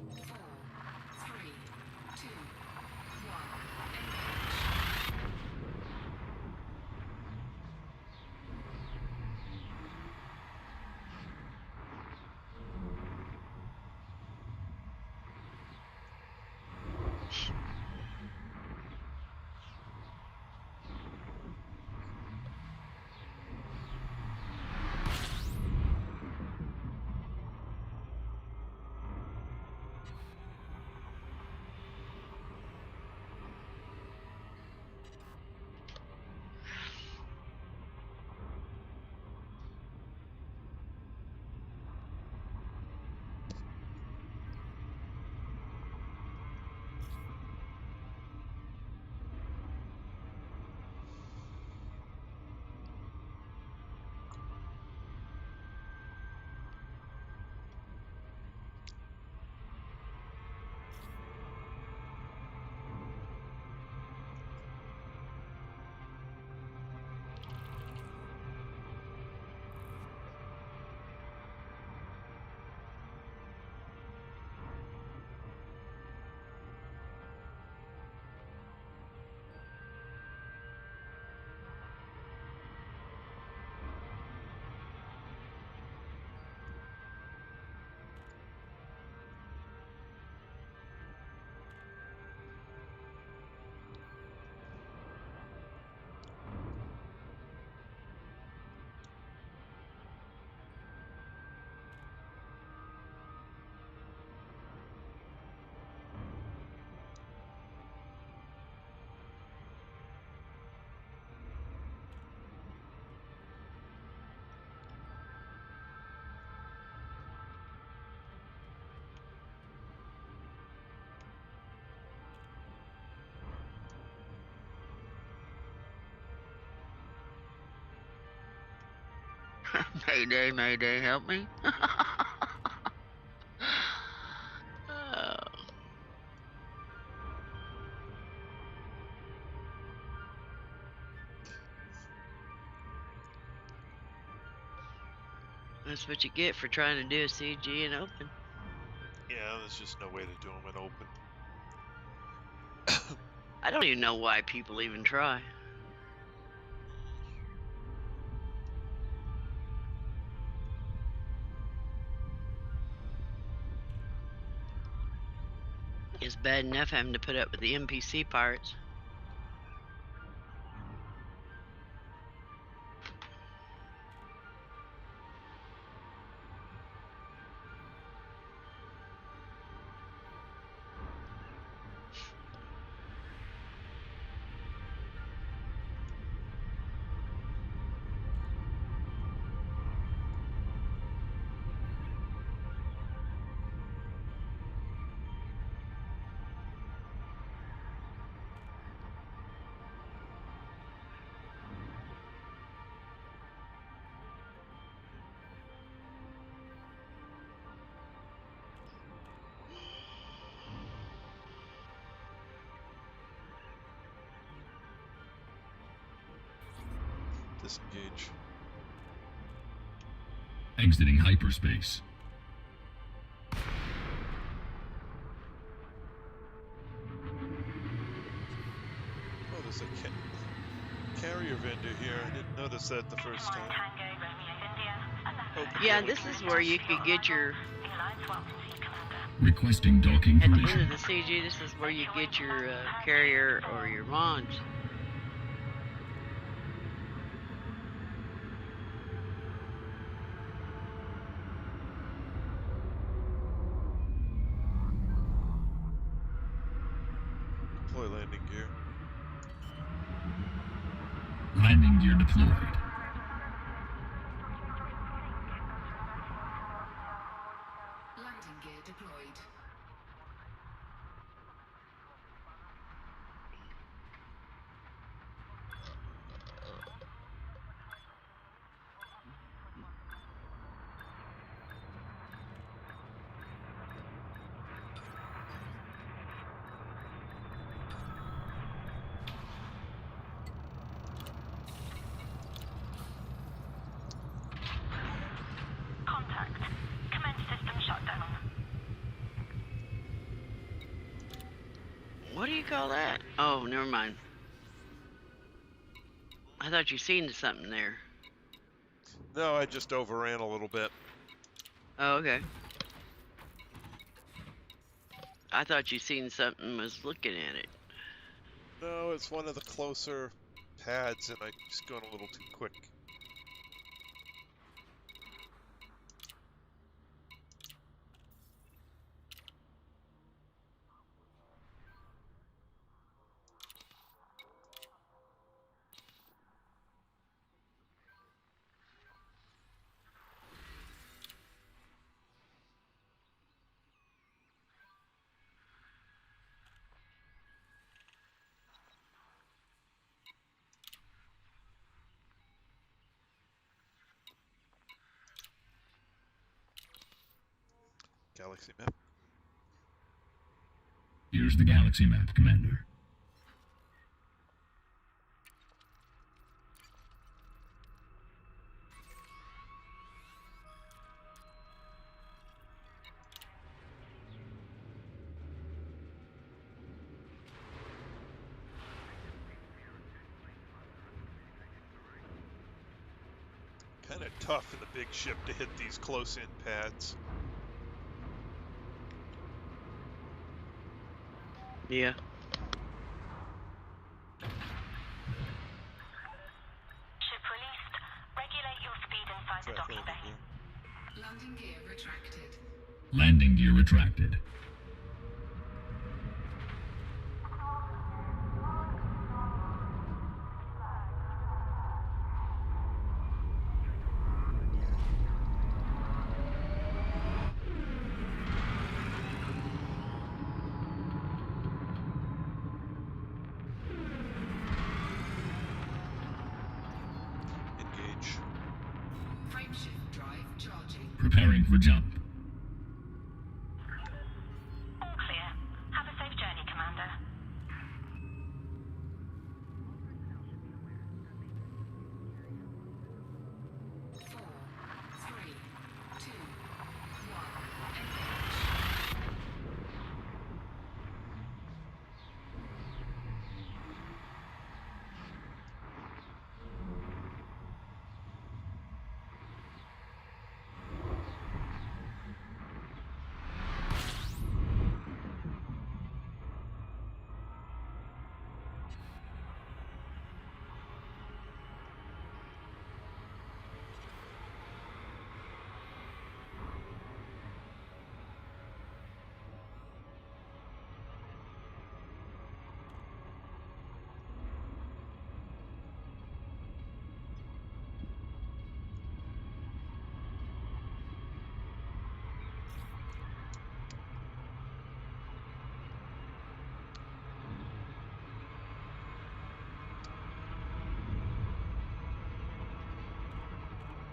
Four, three, two, one. Engage. Mayday, mayday, help me. Oh. That's what you get for trying to do a CG in open. Yeah, there's just no way to do them in open. I don't even know why people even try. It's bad enough having to put up with the NPC pirates. Disengage. Exiting hyperspace. Oh, there's a carrier vendor here. I didn't notice that the first time. Open Yeah, door. this is where you could get your, Requesting docking at the end permission. of the CG, this is where you get your carrier or your mods. Deploy landing gear. Landing gear deployed. Landing gear deployed. Contact. Commence system shutdown. What do you call that? Oh, never mind. I thought you seen something there. No, I just overran a little bit. Oh, okay. I thought you seen something and was looking at it. No, it's one of the closer pads, and I just going a little too quick. Galaxy map. Here's the galaxy map, Commander. Kind of tough in the big ship to hit these close-in pads. Yeah. Ship released. Regulate your speed inside the Track docking landing bay. gear. Landing gear retracted. Landing gear retracted. Engage. Frameshift Preparing for jump. All clear. Have a safe journey, Commander. 4, 3, 2, 1.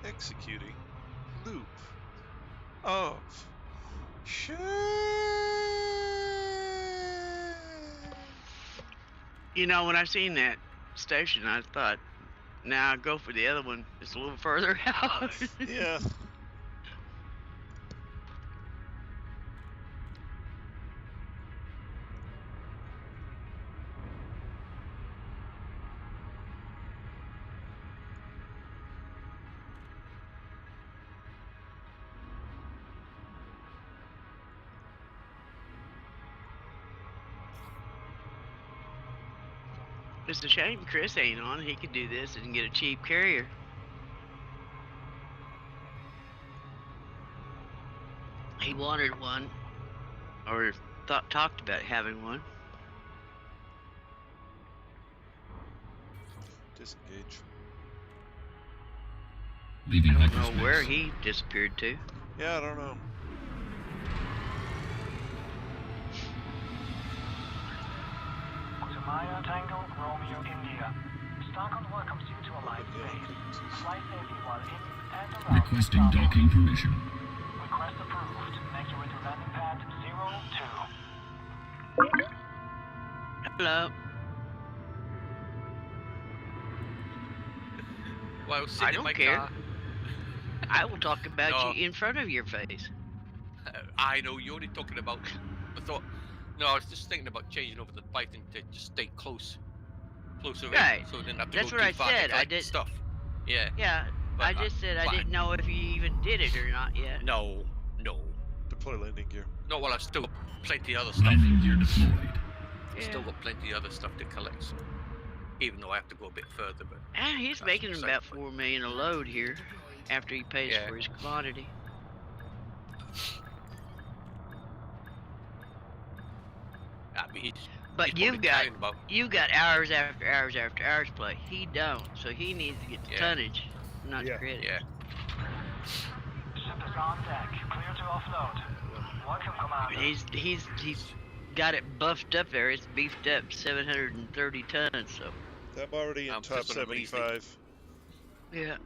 Executing loop of shit. You know, when I seen that station, I thought, now go for the other one. It's a little further out. Yeah. It's a shame Chris ain't on. He could do this and get a cheap carrier. He wanted one, or talked about having one. Disengage. Leaving I don't hyperspace. know where he disappeared to. Yeah, I don't know. Maya Tango, Romeo, India. Stockholm welcomes you to a live space. Fly safely while in and around Requesting Stockholm. docking permission. Request approved. Make your way to landing pad 02. Hello. Well, I was I sitting in don't my care. car. I will talk about No. you in front of your face. I know you're only talking about. I thought. No, I was just thinking about changing over the Python to just stay closer Right. in, so I didn't have to That's go what too I far said. to I collect did. stuff. Yeah. Yeah. But I just said I but didn't know if you even did it or not yet. No. Deploy landing gear. Not while I've still got plenty of other stuff. Landing gear deployed. Yeah. Still got plenty of other stuff to collect. So. Even though I have to go a bit further, but And he's That's making exciting, about but- $4 million a load here after he pays Yeah. for his commodity. I mean, he's But probably you've got carrying about. hours after hours after hours play. He don't, so he needs to get the Yeah. tonnage, not Yeah. the credit. Yeah. Ship is on deck. Clear to offload. Welcome, Commander. He's got it buffed up there. It's beefed up 730 tons. So I'm already in I'm top just on a measly- 75. yeah.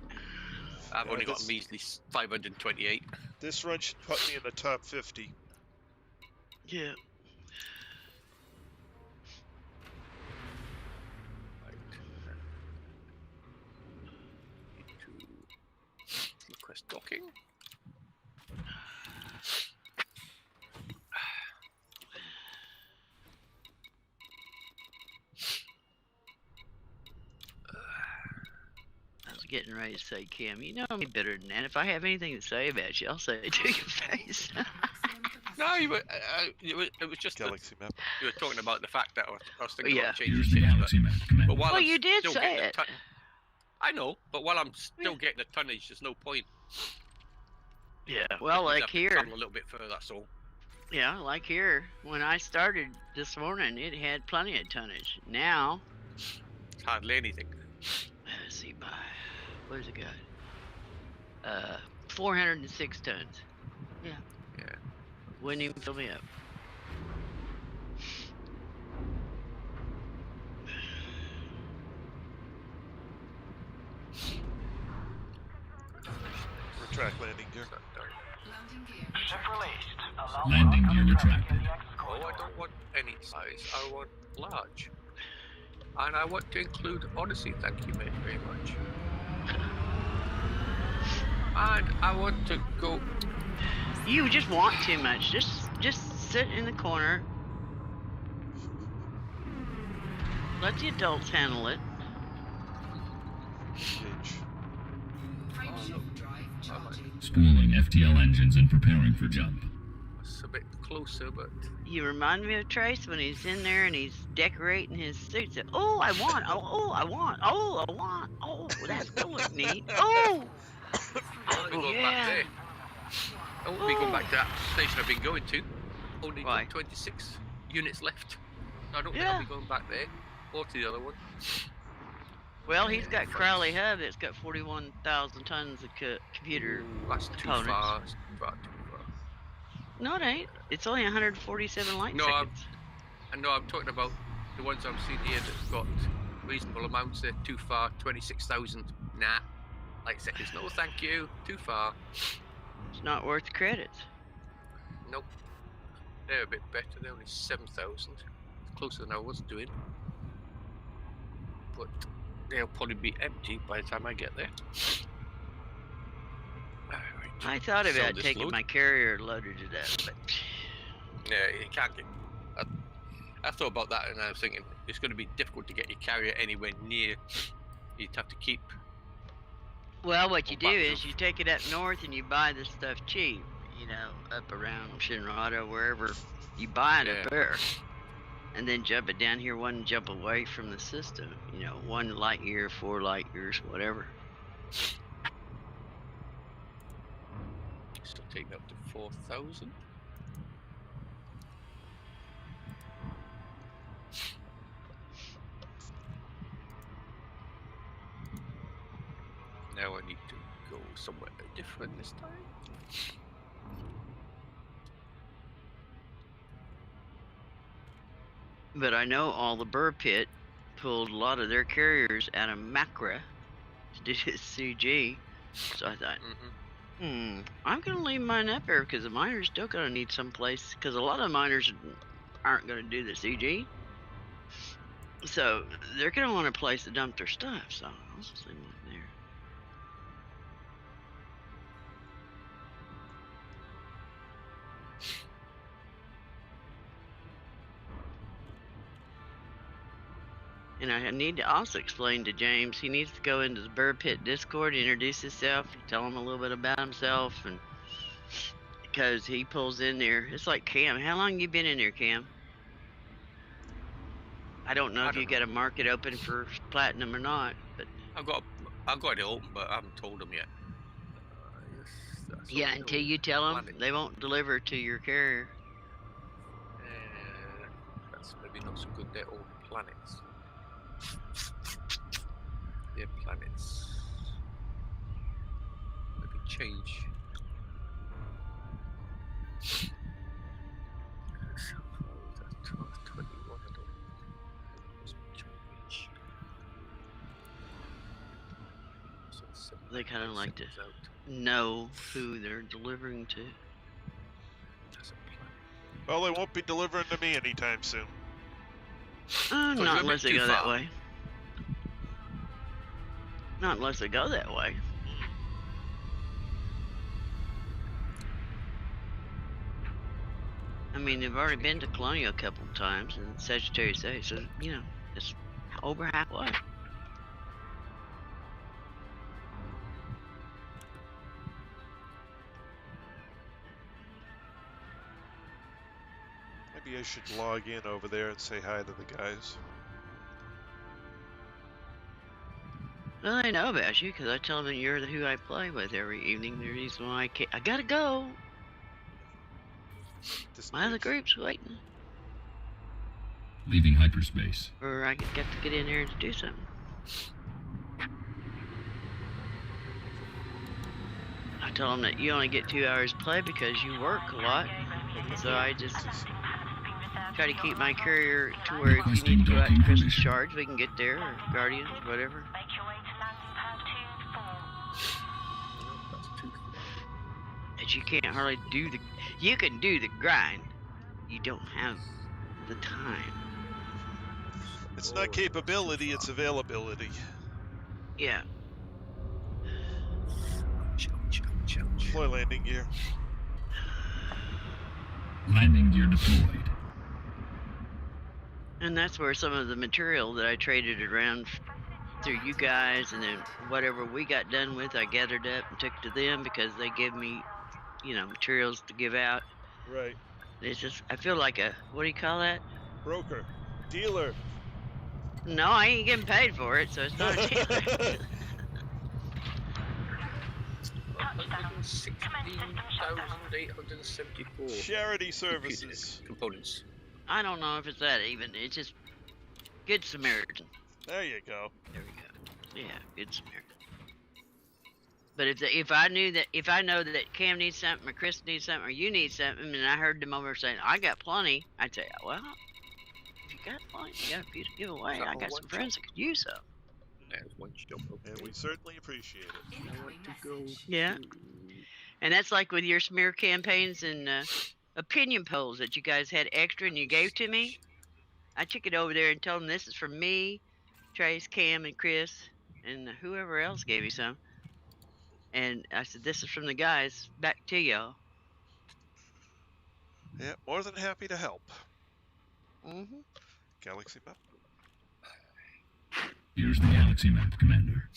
I've Yeah, only got this- a measly 528. This run should put me in the top 50. Yeah. Right. Need to request docking. I was getting ready to say, Kim, you know me better than that. If I have anything to say about you, I'll say it to your face. No, you were. It was just that Galaxy map. you were talking about the fact that I was thinking Yeah. about changing Here's the ships, galaxy map, Commander. but while Well, I'm you did still say getting the it. I know, but while I'm still Yeah. getting the tonnage, there's no point. Yeah. Well, Just like have to here. travel a little bit further. That's all. Yeah, like here. When I started this morning, it had plenty of tonnage. Now, It's hardly anything. let's see, where's it got? 406 tons. Yeah. Yeah. Wouldn't even fill me up. We're Track landing gear. Landing gear. Ship released. Allow Landing for gear upcoming traffic retracted. in the access Oh, I corridor. don't want any size. I want large. And I want to include Odyssey. Thank you, mate, very much. And I want to go. You just want too much. Just sit in the corner. Let the adults handle it. Engage. Frameshift drive charging. Spooling FTL engines and preparing for jump. It's a bit closer, but You remind me of Trace when he's in there and he's decorating his suits. Oh, I want. Oh, I want. Oh, I want. Oh, that's gonna look neat. Oh, I won't be going back yeah. there. I won't be going back to that station I've been going to. Only Why? got 26 units left. I don't think Yeah. I'll be going back there or to the other one. Well, he's got Crowley Hub that's got 41,000 tons of computer. That's too components. far. That's far too far. No, it ain't. It's only 147 light No, seconds. I know I'm talking about the ones I'm seeing here that got reasonable amounts. They're too far. 26,000. Nah. Light seconds. No, thank you. Too far. It's not worth the credits. Nope. They're a bit better. They're only 7,000. Closer than I was doing. But they'll probably be empty by the time I get there. Alright. I thought Sell about this taking load. my carrier loaded to death, but Yeah, you can't get. I thought about that and I was thinking it's going to be difficult to get your carrier anywhere near. You'd have to keep. well, what you do Well, is you take it up north and you buy the stuff cheap. You know, up around Shinrado, wherever you buy it Yeah. up there, and then jump it down here one jump away from the system. You know, 1 light year, 4 light years, whatever. Still take me up to 4,000. Now I need to go somewhere different this time. But I know all the Burr Pit pulled a lot of their carriers out of Macra to do this CG. So I thought, Mm-hmm. I'm gonna leave mine up there because the miners still gonna need some place. Because a lot of miners aren't gonna do the CG, so they're gonna want a place to dump their stuff. So I'll just leave mine there. And I need to also explain to James, he needs to go into the Burr Pit Discord, introduce himself, tell him a little bit about himself, and because he pulls in there. It's like Cam. How long you been in there, Cam? I don't know I if you don't got a market open for platinum or not, but I've got it open, but I haven't told them yet. Yes, that's yeah, all until I know. you tell them, Planning. they won't deliver to your carrier. That's maybe not so good. They're all planets. They're planets. Maybe change. So that's 12, 21. I don't change. So it's They kind of like to 7 out. know who they're delivering to. That's a planet. Well, they won't be delivering to me anytime soon. you're a Not bit unless they too go that far. way. Not unless they go that way. I mean, they've already been to Colonia a couple of times, and Sagittarius A, so, you know, it's over halfway. Maybe I should log in over there and say hi to the guys. Well, they know about you, because I tell them you're who I play with every evening. The reason why I gotta go. My other Disengage. group's waiting. Leaving hyperspace. Or I get to get in there and do something. I tell them that you only get 2 hours play because you work a lot. So I just try to keep my carrier to where if you need to go out to Christmas charge, we can get there, or Guardians, whatever. Make your way to landing pad 2-4. No, that's too far. because you can't hardly do the. You can do the grind. You don't have the time. It's Oh, not too capability, it's far. availability. Yeah. Ouch, ouch, ouch, ouch. Deploy landing gear. Landing gear deployed. And that's where some of the material that I traded around through you guys, and then whatever we got done with, I gathered up and took to them because they give me, materials to give out. Right. It's just, I feel like a, what do you call that? Broker. Dealer. No, I ain't getting paid for it, so it's not a dealer. 116,874 Charity services. components. I don't know if it's that even. It's just Good Samaritan. There you go. There we go. Yeah, Good Samaritan. But if I know that Cam needs something, or Chris needs something, or you need something, and I heard them over saying, I got plenty, I'd say, well, if you got plenty, you got a few to give away. I got some friends that could use some. There's one shop. And we certainly appreciate it. Incoming message. Yeah. And that's like with your smear campaigns and opinion polls that you guys had extra and you gave to me. I took it over there and told them this is from me, Trace, Cam, and Chris, and whoever else gave me some. And I said, this is from the guys. Back to y'all. Yeah, more than happy to help. Mm-hmm. Galaxy map. Here's the galaxy map, Commander.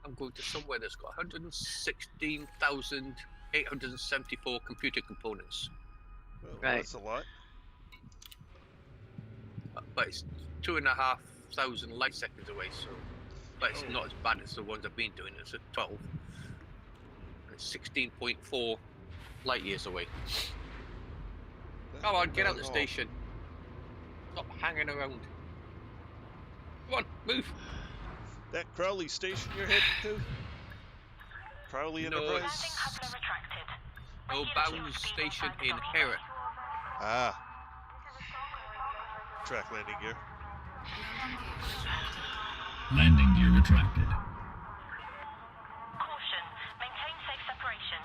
I'm going to somewhere that's got 116,874 computer components. Well, Right. that's a lot. But it's 2,500 light seconds away, so but it's not as bad as the ones I've been doing. It's at 12. And it's 16.4 light years away. Come on, get out the station. Stop hanging around. Come on, move. That Crowley station you're heading to? Crowley No, Enterprise? it's no bound station in Hera. Ah. Track landing gear. Landing gear retracted. Caution. Maintain safe separation.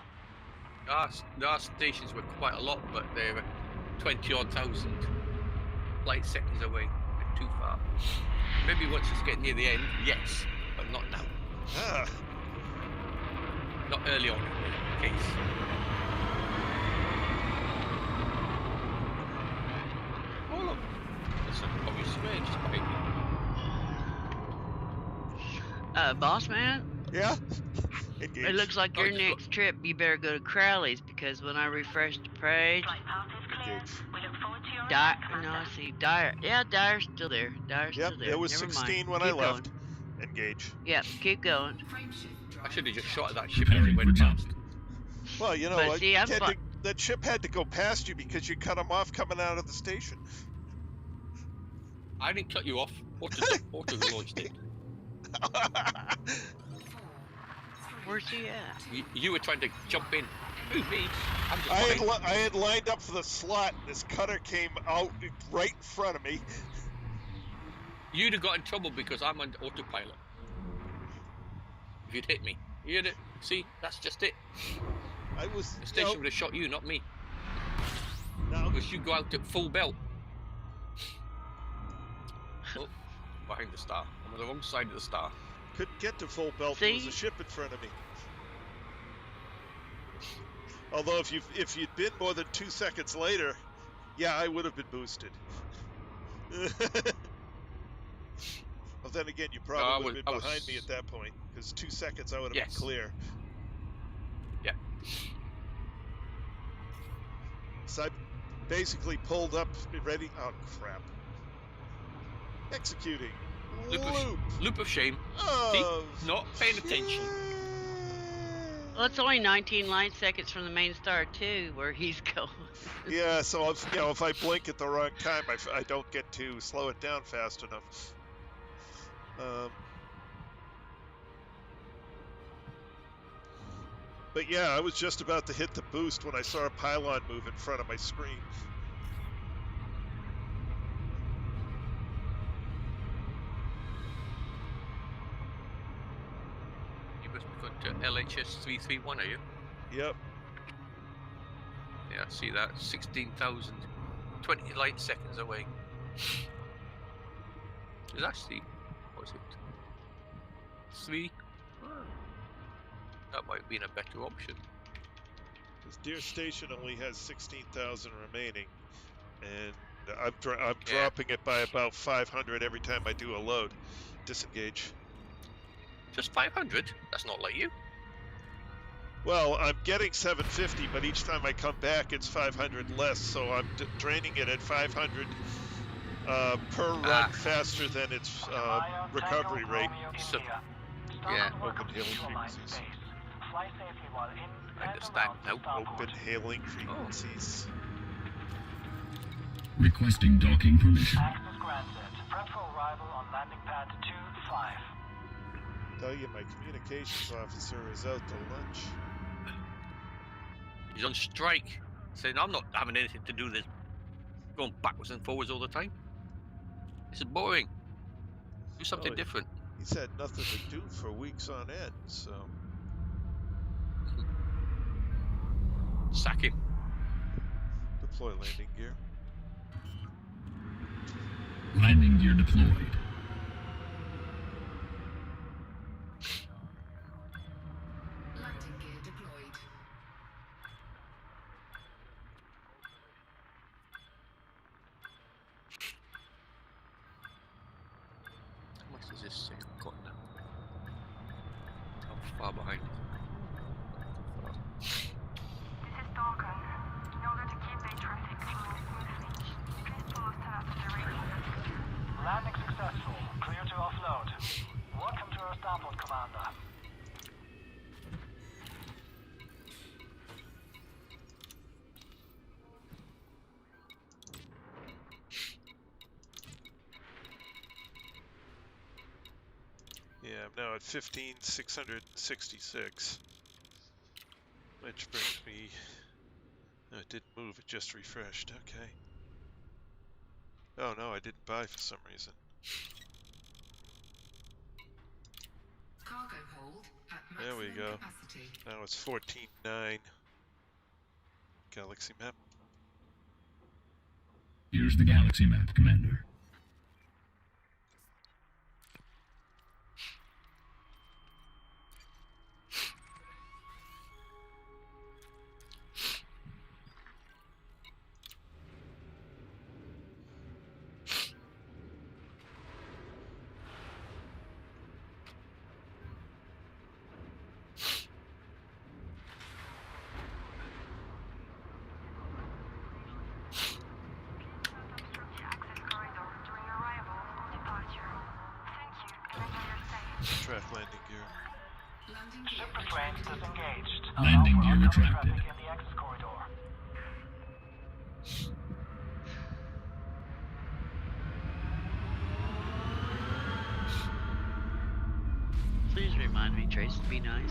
Our stations were quite a lot, but they're 20-odd thousand light seconds away. They're too far. Maybe once it's getting near the end, yes, but not now. Ah. Not early on in the case. Oh look, that's an obvious square just behind me. Boss man, Yeah? Engage. it looks like Oh, your just go- next trip, you better go to Crowley's because when I refreshed the page, Flight path is clear. Engage. We look forward to your Dyer, return, no, I Commander. see Dyer. Yeah, Dyer's still there. Dyer's Yep, still there. it was Never 16 mind. when I Keep left. going. Engage. Yep, keep going. Frameshift drive I should have just shot at that charging. ship as it Preparing for went jump. past. Well, you know, But see, I'm that ship had to go past you because you cut them off coming out of the station. I didn't cut you off. Auto launched it. 4, 3, Where's he at? You were trying to jump in. Move me. I'm just I fine. had lined up for the slot. And this cutter came out right in front of me. You'd have got in trouble because I'm on autopilot. If you'd hit me. You'd have, see, that's just it. I was. The station would have shot you, not me. No, Because you go out at full belt. Oh, behind the star. I'm on the wrong side of the star. couldn't get to full belt. There was See? a ship in front of me. Although if you'd been more than 2 seconds later, yeah, I would have been boosted. Well, then again, you probably would have been behind me at that point, because 2 seconds I would have Yes. been clear. Yeah. So I basically pulled up, ready. Oh crap! Executing Loop of shame. of Not paying attention. Well, it's only 19 light seconds from the main star too, where he's going. Yeah, so if I blink at the wrong time, I don't get to slow it down fast enough. But yeah, I was just about to hit the boost when I saw a pylon move in front of my screen. must be going to LHS 331, are you? Yep. Yeah, I see that. 16,000. 20 light seconds away. There's actually, what is it? 3? Oh, that might have been a better option. This Deer Station only has 16,000 remaining, and I'm Yeah. dropping it by about 500 every time I do a load. Disengage. Just 500? That's not like you. Well, I'm getting 750, but each time I come back, it's 500 less, so I'm draining it at 500 per run faster than its recovery rate. So, yeah. Open hailing frequencies. Fly safely while in I understand now. Open hailing frequencies. Requesting docking permission. Access granted. Prep for arrival on landing pad 25. Tell you, my communications officer is out to lunch. He's on strike, saying I'm not having anything to do with this going backwards and forwards all the time. This is boring. Do something Oh, different. He's had nothing to do for weeks on end, so... Sack him. Deploy landing gear. Landing gear deployed. Landing gear deployed. How much does this say I've got now? How far behind is it? This is Falcon. In order to keep air traffic flowing smoothly, please post us the radio. Landing successful. Clear to offload. Welcome to our starport, Commander. Yeah, I'm now at 15,666. Which brings me... No, it didn't move, it just refreshed. Okay. Oh no, I didn't buy for some reason. Cargo hold at There we maximum go. capacity. Now it's 14.9. Galaxy map. Here's the galaxy map, Commander. Obstruct the access corridor during arrival or departure. Thank you, and enjoy your stay. Track landing gear. Landing gear Ship restraints retracted. disengaged. Landing Allow for gear oncoming retracted. traffic in the access corridor. Please remind me, Trace, to be nice.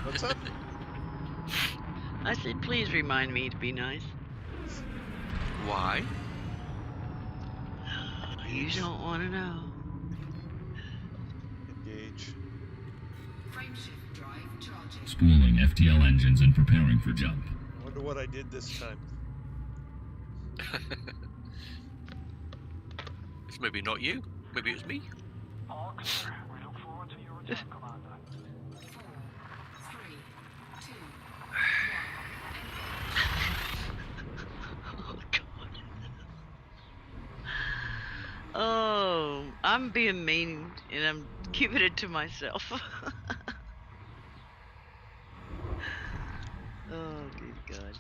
What's up? I said, please remind me to be nice. Why? You don't want to know. Engage. Frameshift drive charging. Spooling FTL engines and preparing for jump. I wonder what I did this time. It's maybe not you. Maybe it's me. All clear. We look forward to your return, Commander. 4, 3, 2, Oh, God. Oh, I'm being mean, and I'm keeping it to myself. Oh, good God.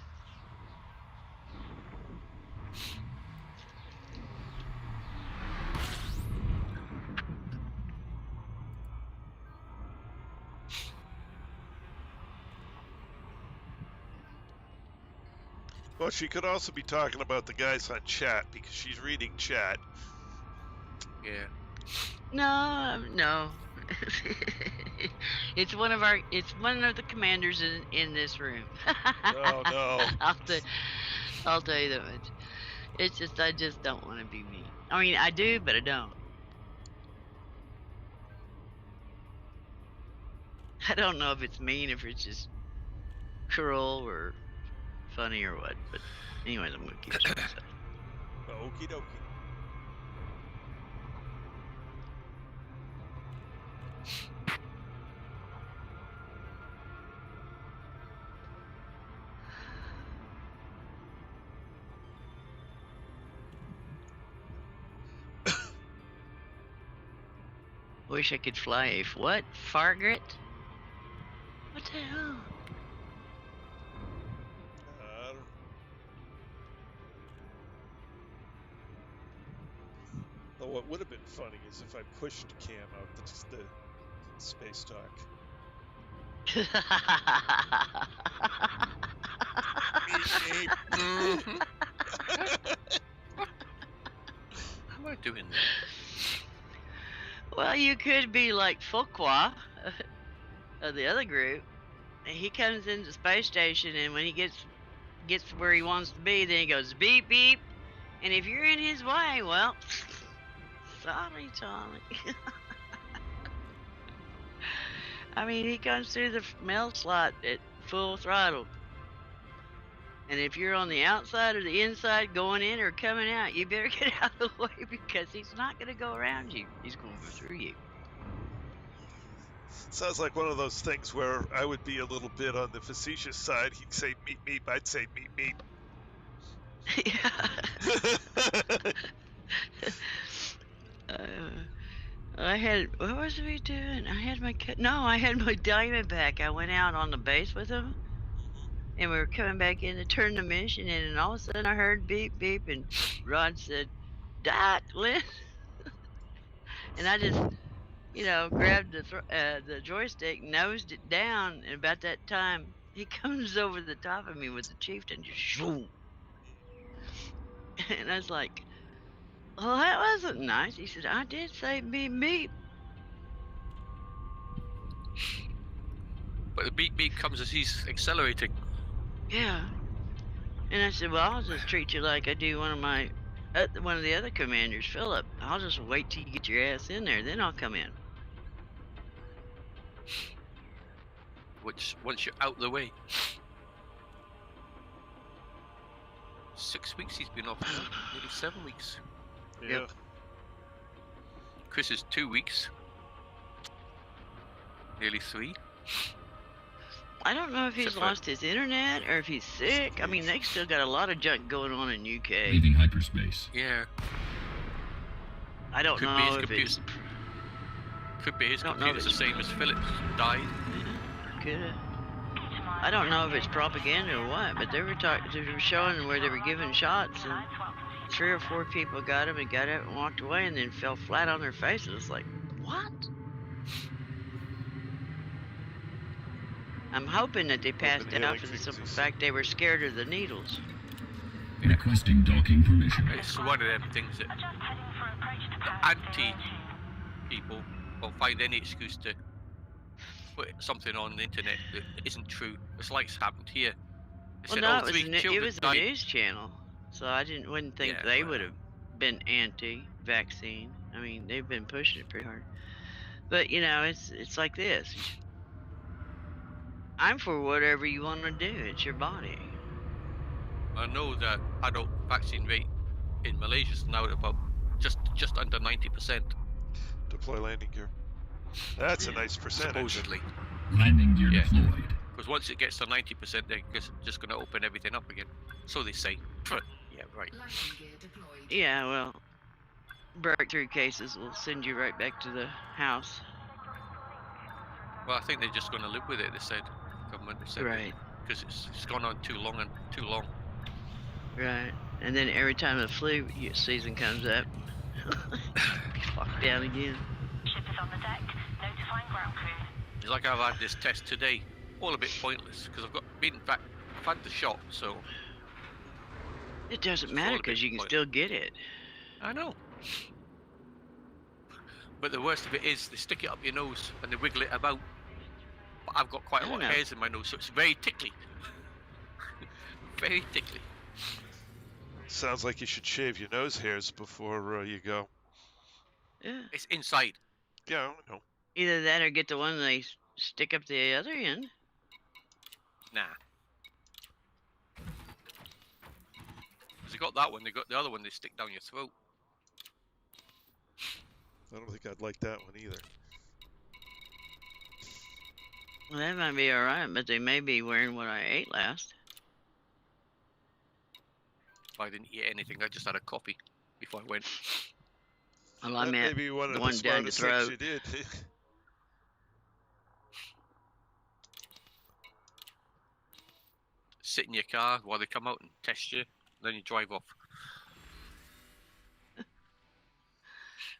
Well, she could also be talking about the guys on chat because she's reading chat. Yeah. No. It's one of the commanders in this room. Oh, no. I'll tell you that much. It's just, I just don't want to be mean. I mean, I do, but I don't. I don't know if it's mean, if it's just cruel or funny or what. But anyways, I'm gonna keep it to myself. Okie dokie. Wish I could fly a what? Fargret? What the hell? I don't know. Though what would have been funny is if I pushed Cam out the space dock. Meep, meep. Mhm. How am I doing that? Well, you could be like Fuqua of the other group. And he comes into the space station, and when he gets where he wants to be, then he goes beep beep. And if you're in his way, well, sorry, Charlie. I mean, he comes through the mail slot at full throttle. And if you're on the outside or the inside going in or coming out, you better get out of the way, because he's not going to go around you. He's going to go through you. Sounds like one of those things where I would be a little bit on the facetious side. He'd say meep meep, I'd say meep meep. I had, what was we doing? I had my I had my Diamondback. I went out on the base with him, and we were coming back in to turn the mission in, and all of a sudden I heard beep beep, and Rod said, "Doc, Lynn," and I just, grabbed the joystick, nosed it down, and about that time he comes over the top of me with the chieftain, just shoo. And I was like, "Well, that wasn't nice." He said, "I did say beep beep." But the beep beep comes as he's accelerating. Yeah. And I said, "Well, I'll just treat you like I do one of the other commanders, Philip. I'll just wait till you get your ass in there, then I'll come in." Which, once you're out the way. 6 weeks he's been off now. Nearly 7 weeks. Yeah. Chris is 2 weeks. Nearly 3. I don't know if he's Except for- lost his internet or if he's sick. I mean, they still got a lot of junk going on in UK. Leaving hyperspace. Yeah. I don't Could be know his if computer. it's Could be his I don't know if computer's the it's- same as Philip's. Died. could. I don't know if it's propaganda or what, but they were showing where they were giving shots, and 3 or 4 people got them and got up and walked away, and then fell flat on their faces. Like, what? I'm hoping that they passed been out healing for the things simple he fact they were scared of the needles. Requesting docking permission. It's one of them things that Just heading for approach to the pass anti people will find any excuse to put something on the internet that isn't true. It's like it's happened here. They Well, said, no, oh, it 3 was it children was a died. news channel, so I wouldn't think Yeah, they well. would have been anti-vaccine. I mean, they've been pushing it pretty hard. But it's like this. I'm for whatever you want to do. It's your body. I know that adult vaccine rate in Malaysia is now about just under 90%, Deploy landing gear. That's a Yeah. nice percentage. supposedly. Landing gear Yeah. deployed. Because once it gets to 90%, they're just going to open everything up again. So they say. Yeah, right. Landing gear deployed. Yeah, well, breakthrough cases will send you right back to the house. Well, I think they're just going to live with it, they said. Government said. Right, Because it's gone on too long. right. And then every time the flu season comes up, be locked down again. Ship is on the deck, notifying ground crew. It's like I've had this test today. All a bit pointless, because I've had the shot, so... It doesn't It's matter all a bit because you can pointless. still get it. I know. But the worst of it is, they stick it up your nose and they wiggle it about. But I've got quite a I lot of know. hairs in my nose, so it's very tickly. Very tickly. Sounds like you should shave your nose hairs before you go. Yeah. It's inside. Yeah, I know. Either that or get the one they stick up the other end. Nah. Because you got that one, they got the other one, they stick down your throat. I don't think I'd like that one either. Well, that might be alright, but they may be wearing what I ate last. I didn't eat anything, I just had a coffee before I went. Well, I That may meant be one the of one the down the smartest things throat. you did. Sit in your car while they come out and test you, then you drive off.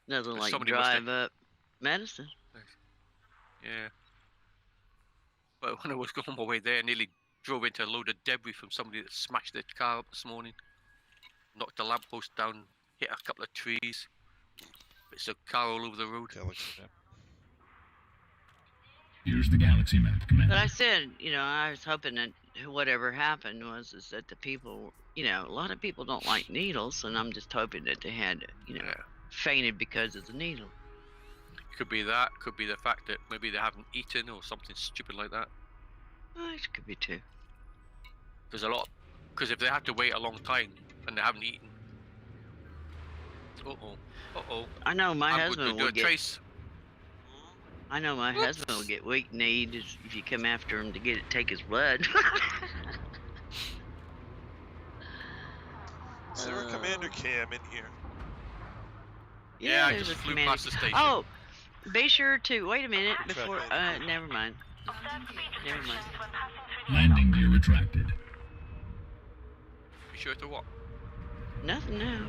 Nothing like Somebody must have- drive up medicine. Yeah. But when I was going my way there, I nearly drove into a load of debris from somebody that smashed their car up this morning. Knocked a lamppost down, hit a couple of trees. Bits of car all over the road. Galaxy map. Here's the galaxy map, Commander. But I said, you know, I was hoping that whatever happened is that the people, you know, a lot of people don't like needles, and I'm just hoping that they had, you know, Yeah. fainted because of the needle. Could be that, could be the fact that maybe they haven't eaten or something stupid like that. Oh, it could be too. There's a lot, because if they have to wait a long time and they haven't eaten. Uh-oh. I know my I'm going husband to do will a get. trace. I know my husband will get weak kneed if you come after him to take his blood. Is there a Commander Cam in here? Yeah, I there's just a flew commander- past the station. Oh, be sure to wait a minute Check before. landing. Never mind. Landing gear. Never mind. Restrictions when passing through the Landing gear retracted. Be sure to what? Nothing now.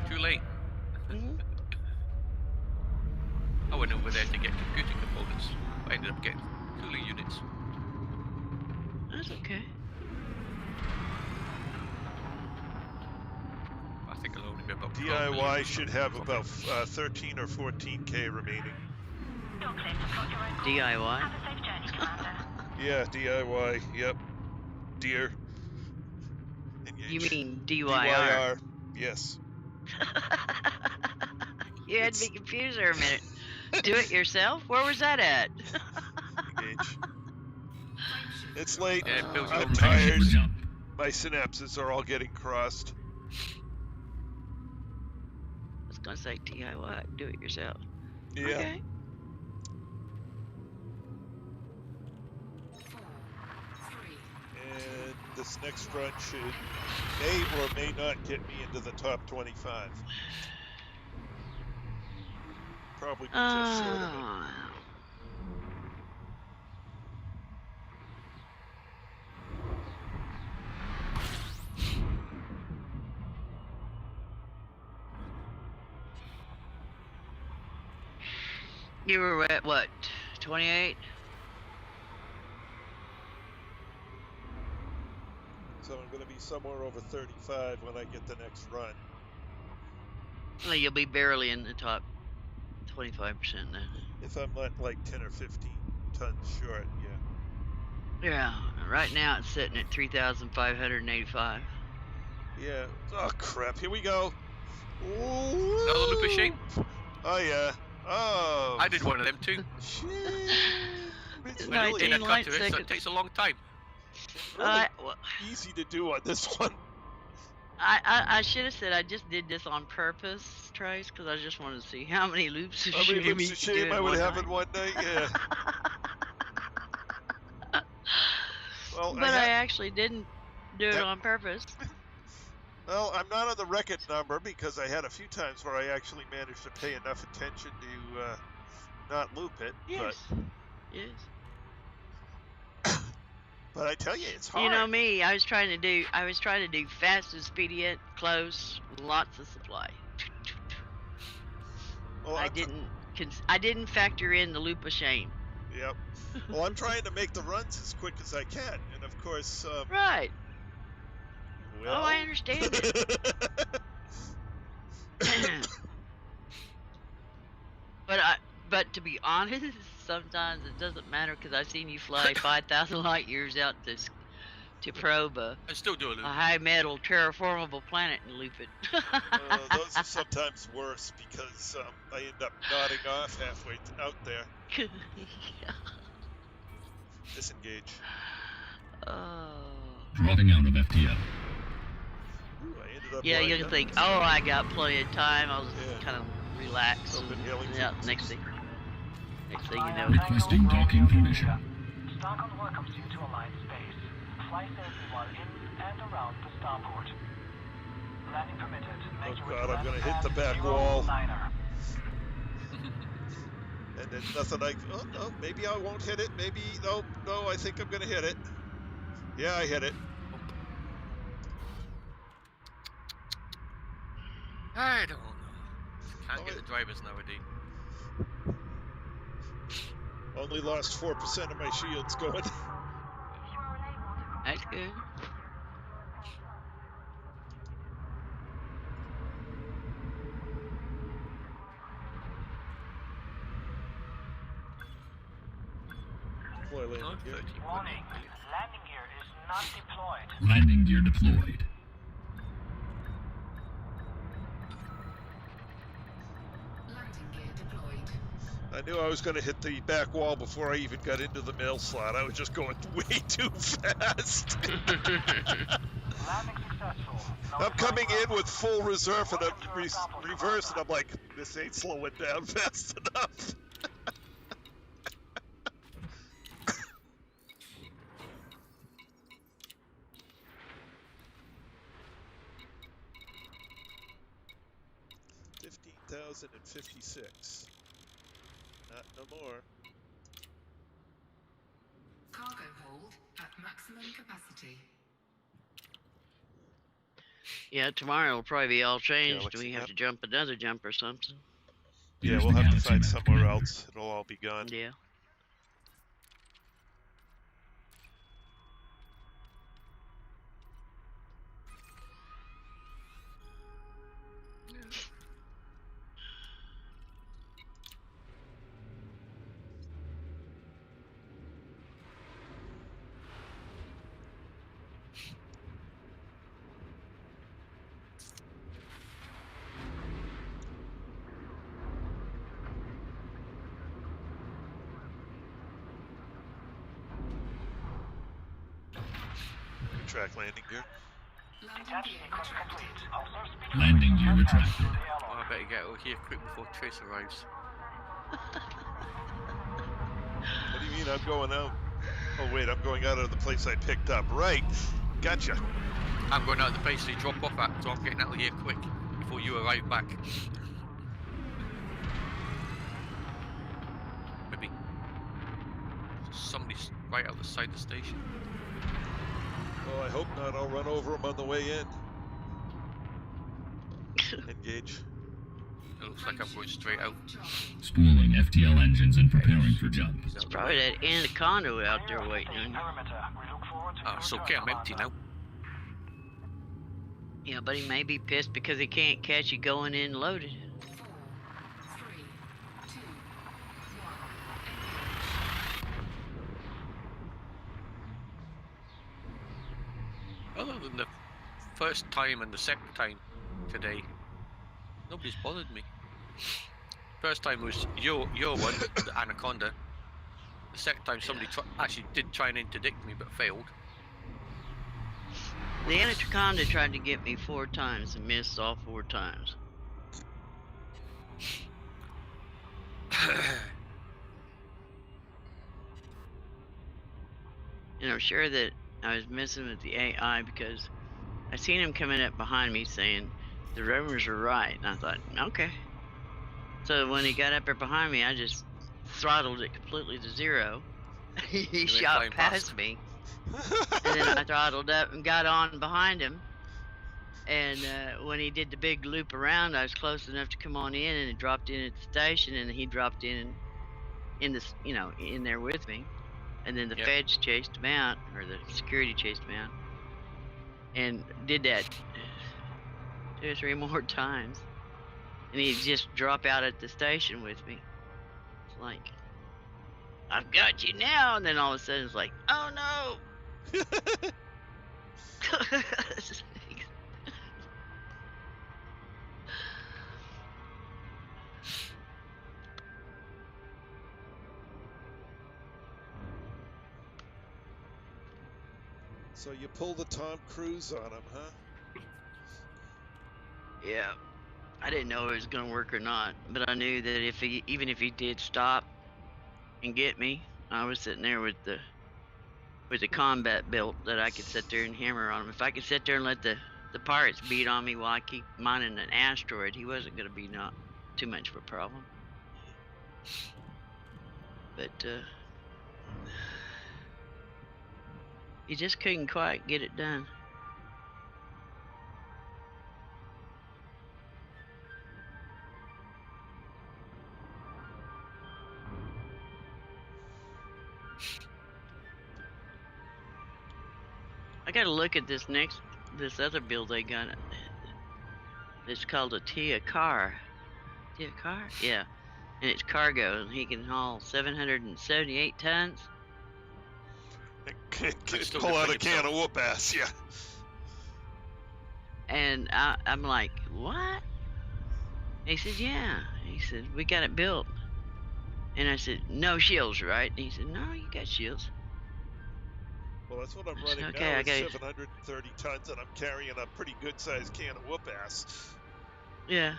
Too late. Mhm. I went over there to get computer components. I ended up getting cooling units. That's okay. I think it'll only be about 12 DIY million. should have about 13 or 14K remaining. Door clear to plot your own course. DIY. Have a safe journey, Commander. Yeah, DIY. Yep. Deer. You Engage. mean DYR? Yes. You had me confused there a minute. Do it yourself? Where was that at? Engage. It's late. Yeah, build your I'm own tired. megaship. Jump. My synapses are all getting crossed. I was gonna say DIY. Do it yourself. Yeah. Okay. 4, 3, And this next run may or may not get me into the top 25. Probably be just short of it. Ah. You were at what? 28? So I'm going to be somewhere over 35 when I get the next run. Well, you'll be barely in the top 25% then. If I'm not like 10 or 15 tons short, yeah. Yeah. Right now it's sitting at 3,585. Yeah. Oh, crap. Here we go. Another loop of shape. Oh, yeah. Oh. I did one of them too. Shit. It's No, really In a light cutter, so seconds. it takes a long time. Well, easy to do on this one. I should have said I just did this on purpose, Trace, because I just wanted to see how many loops of How many shame loops you of could do shame in I would one have night. in one night? Yeah. Well, But I actually didn't do it That- on purpose. Well, I'm not on the record number because I had a few times where I actually managed to pay enough attention to not loop it. Yes. Yes. But I tell you, it's hard. You know me, I was trying to do fast, expedient, close, lots of supply. Well, I didn't factor in the loop of shame. Yep. Well, I'm trying to make the runs as quick as I can, and of course, Right. well. Oh, I understand it. But to be honest, sometimes it doesn't matter because I've seen you fly 5,000 light years out to probe a I still do a loop. high metal terraformable planet and loop it. Those are sometimes worse because I end up nodding off halfway out there. Disengage. Oh. Dropping out of FTL. Ooh, I ended up Yeah, lying you can down. think, oh, I got plenty of time. I'll just Yeah. kind of relax. Open hailing Yeah, frequencies. next thing you know. Requesting docking permission. Stockholm welcomes you to Alliance Space. Fly safely while in and around the starport. Landing permitted. Make your way God, to I'm gonna landing hit the pad back wall. 09er. And then nothing like, oh, no, maybe I won't hit it. Maybe, no, I think I'm gonna hit it. Yeah, I hit it. I don't know. Can't Oh, get the drivers nowadays. Only lost 4% of my shields going. If you are unable to That's good. Deploy landing gear. 13.8 Warning. million. Landing gear is not deployed. Landing gear deployed. Landing gear deployed. I knew I was going to hit the back wall before I even got into the mail slot. I was just going way too fast. Landing successful. I'm coming in with full reserve and I'm reverse, and I'm like, this ain't slowing down fast enough. $15,056. Not no more. Cargo hold at maximum capacity. Yeah, tomorrow will probably be all changed. Galaxy We have map. to jump another jump or something. Yeah, Here's we'll the have to galaxy find map, somewhere Commander. else. It'll all be gone. Yeah. Track landing gear. Landing Detach gear sequence retracted. complete. Observe speed Landing gear limit. retracted. Oh, I better get out here quick before Trace arrives. What do you mean I'm going out? Oh wait, I'm going out of the place I picked up. Right. Gotcha. I'm going out of the place they drop off at, so I'm getting out of here quick before you arrive back. Maybe somebody's right out the side of the station. Oh, I hope not. I'll run over them on the way in. Engage. It looks like I'm going straight out. Spooling FTL engines and preparing for jump. He's out It's the probably way. that anaconda out there waiting on you. Perimeter. We look forward to Oh, your it's return, okay, I'm empty Commander. now. Yeah, but he may be pissed because he can't catch you going in loaded. 4, 3, 2, 1. Other than the first time and the second time today, nobody's bothered me. First time was your one, the anaconda. The second time somebody actually did try and interdict me but failed. The anaconda tried to get me 4 times and missed all 4 times. And I'm sure that I was messing with the AI because I seen him coming up behind me saying, the rumors are right. And I thought, okay. So when he got up there behind me, I just throttled it completely to 0. He went shot flying past past. me. And then I throttled up and got on behind him. And when he did the big loop around, I was close enough to come on in, and he dropped in at the station, and he dropped in this, in there with me. And then the Yep. feds chased him out, or the security chased him out, and did that 2 or 3 more times. And he'd just drop out at the station with me. It's like, I've got you now. And then all of a sudden it's like, oh no. So you pull the Tom Cruise on him, huh? Yeah. I didn't know it was gonna work or not, but I knew that even if he did stop and get me, I was sitting there with the combat belt that I could sit there and hammer on him. If I could sit there and let the pirates beat on me while I keep mining an asteroid, he wasn't gonna be not too much of a problem. But he just couldn't quite get it done. I gotta look at this other build they got. It's called a Tia car. Tia car? Yeah. And it's cargo, and he can haul 778 tons. Pull out a can of whoop ass, yeah. And I'm like, what? He said, yeah. He said, we got it built. And I said, no shields, right? And he said, no, you got shields. Well, that's what I'm I said, running okay, now. I It's got 730 tons, and I'm carrying a pretty good-sized can of whoop ass. Yeah.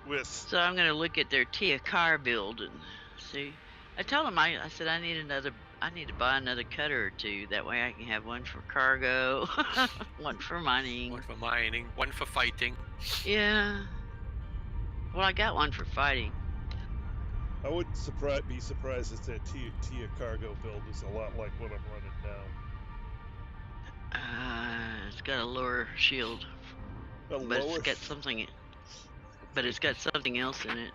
With So I'm gonna look at their Tia car build and see. I told him I said I need to buy another cutter or two. That way I can have one for cargo, one for mining. One for mining, one for fighting. Yeah. Well, I got one for fighting. I wouldn't be surprised if that Tia cargo build is a lot like what I'm running now. It's got a lower shield, but it's got something. But it's got something else in it.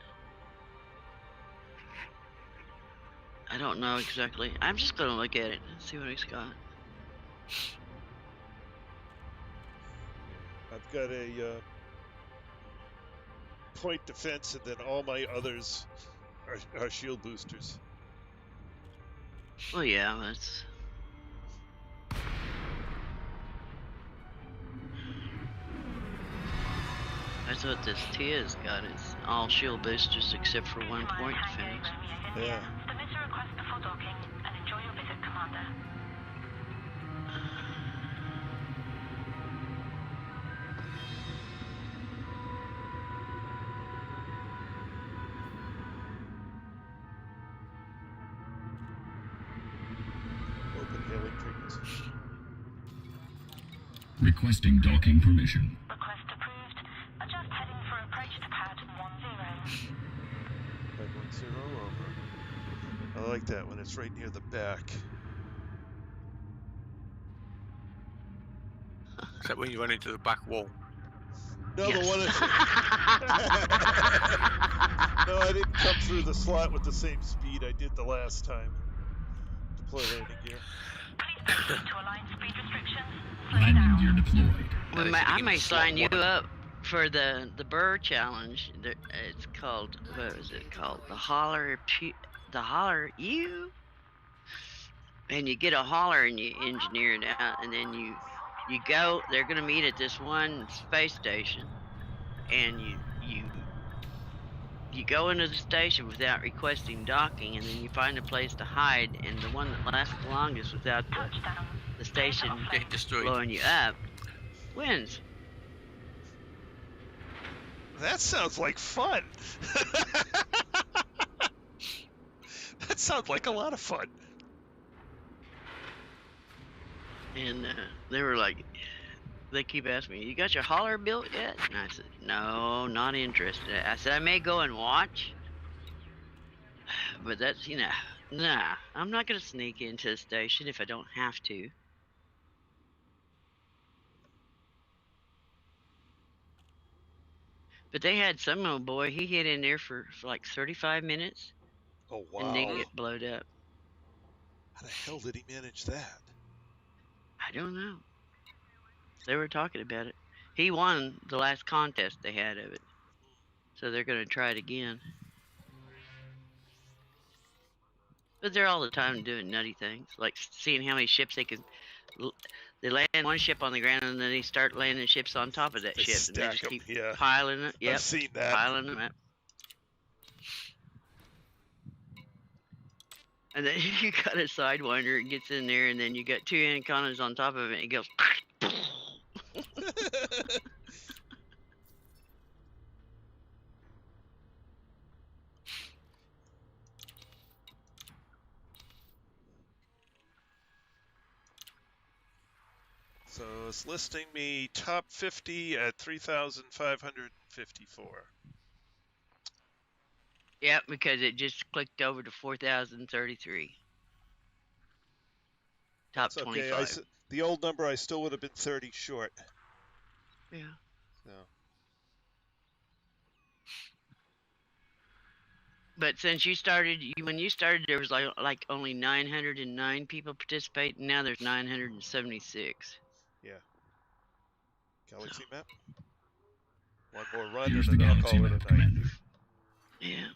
I don't know exactly. I'm just gonna look at it and see what he's got. I've got a point defense, and then all my others are shield boosters. Well, yeah, that's. That's what this Tia's got. It's all shield boosters except for one point defense. Yeah. Submit a request before docking and enjoy your visit, Commander. Open hailing frequency. Requesting docking permission. Request approved. Adjust heading for approach to pad 10. Pad 10 over. I like that when it's right near the back. Except when you run into the back wall. No, Yes. the one that's... No, I didn't come through the slot with the same speed I did the last time. Deploy landing gear. Please proceed to align speed restrictions. Slow Landing down. gear deployed. Well, I may sign you up for the Burr challenge. It's called, what is it called? The Holler U. And you get a hauler and you engineer it out, and then you go. They're gonna meet at this one space station, and you go into the station without requesting docking, and then you find a place to hide, and the one that lasts the longest without Touchdown. the station Get destroyed. blowing you up wins. That sounds like fun. That sounds like a lot of fun. And they were like, they keep asking me, you got your hauler built yet? And I said, no, not interested. I said, I may go and watch, but that's, nah, I'm not going to sneak into the station if I don't have to. But they had some old boy, he hid in there for like 35 minutes. Oh, wow. And didn't get blowed up. How the hell did he manage that? I don't know. They were talking about it. He won the last contest they had of it. So they're going to try it again. But they're all the time doing nutty things, like seeing how many ships they can They land one ship on the ground and then they start landing ships on top of that They ship, and they stack just 'em, keep yeah. piling it. Yep, I've seen that. piling them up. And then you got a Sidewinder, it gets in there, and then you got 2 Anacondas on top of it, and it goes. So it's listing me top 50 at 3,554. Yep, because it just clicked over to 4,033. Top That's okay. 25. The old number, I still would have been 30 short. Yeah. So. But since you started, when you started, there was like only 909 people participating. Now there's 976. Yeah. Galaxy map. One more run, Here's and the then I'll galaxy call it map, a night. Commander. Yeah.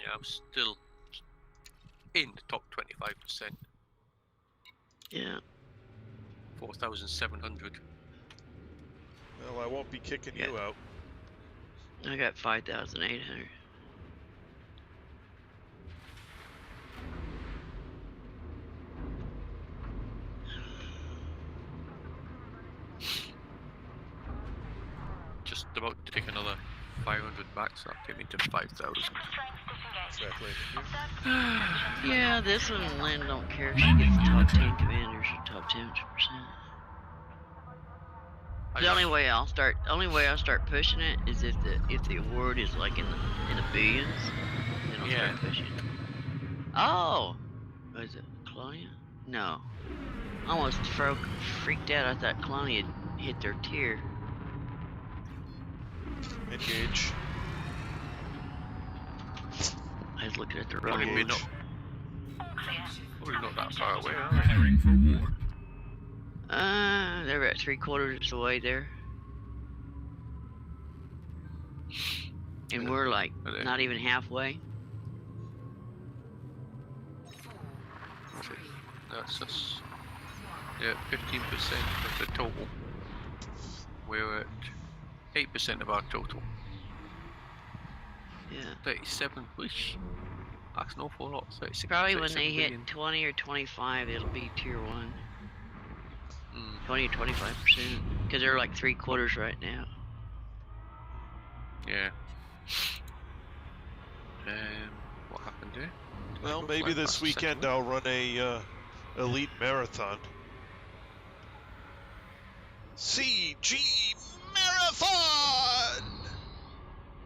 Yeah, I'm still in the top 25%. Yeah. 4,700. Well, I won't be kicking Yeah. you out. I got 5,800. Just about to take another 500 back, so that'll take me to 5,000. Exactly. Yeah, this one Lynn don't care if she gets the top 10 commanders or top 10%. The only way I'll start pushing it is if the award is like in the billions, then I'll start pushing it. Oh, was it Colonia? No, almost freaked out. I thought Colonia had hit their tier. Engage. I was looking at the wrong Probably one. not that far away, are Preparing for warp. They're about 3/4 of the way there. And we're like not even halfway. That's us. Yeah, 15% of the total. We're at 8% of our total. Yeah. 37, which that's an awful lot. 36, Probably when 37 they billion. hit 20 or 25, it'll be tier 1. Mm. 20 or 25%. Because they're like 3/4 right now. Yeah. What happened there? Well, maybe Fly this past the weekend second I'll run a elite marathon. CG Marathon!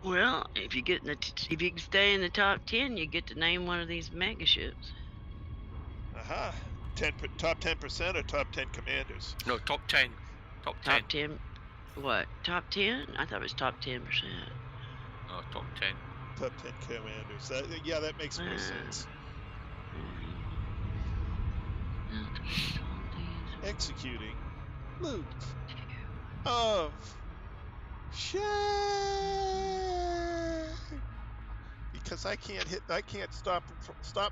Well, if you get if you can stay in the top 10, you get to name one of these mega ships. Aha. Top 10% or top 10 commanders? No, top 10. Top 10. Top 10. What? Top 10? I thought it was top 10%. No, top 10. Top 10 commanders. That makes more sense. Executing loop of shame, because I can't stop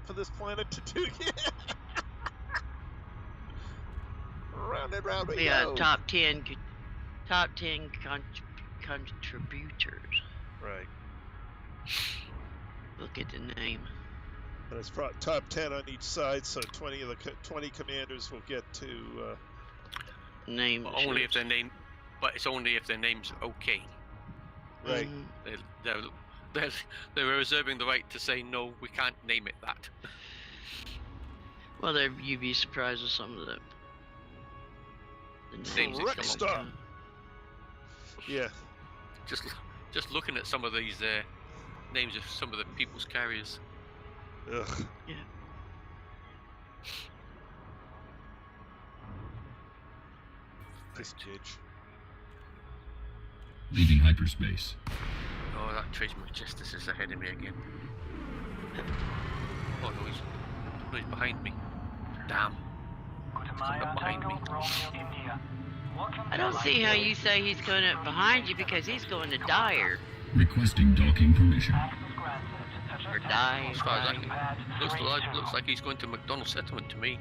for this planet to do it. Round and round we Yeah, go. top 10 contributors. Right. Look at the name. But it's top 10 on each side, so 20 commanders will get to Name. But only if their name. But it's only if their name's okay. right. They're reserving the right to say no. We can't name it that. Well, you'd be surprised with some of the Names that Correct come stuff. up. Yeah. Just looking at some of these names of some of the people's carriers. Ugh. Yeah. This judge. Leaving hyperspace. Oh, that tradesman justice is ahead of me again. Oh no, he's behind me. Damn. Go to Maya behind Tango me. Romeo India. I don't see how you say he's going up behind you because he's going to Dyer. Requesting docking permission. Or die. As far as I can, looks like he's going to McDonald's settlement to me.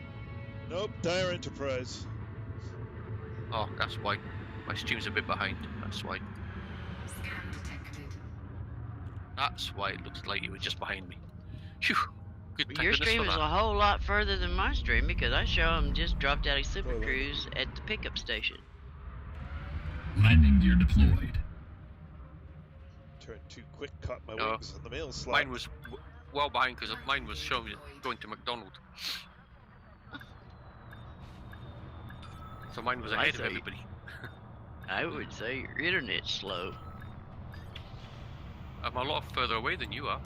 Nope, Dire Enterprise. Oh, that's why. My stream's a bit behind. That's why. Scan detected. That's why it looks like you were just behind me. Phew. Good. Thank Your goodness stream for is that. a whole lot further than my stream because I show him just dropped out of Super Cruise at the pickup station. Landing gear deployed. Turned too quick, caught my No. wings on the mail slot. Mine was well behind because mine was showing it going to McDonald's. So mine was Well, I ahead of say- everybody. I would say your internet's slow. I'm a lot further away than you are.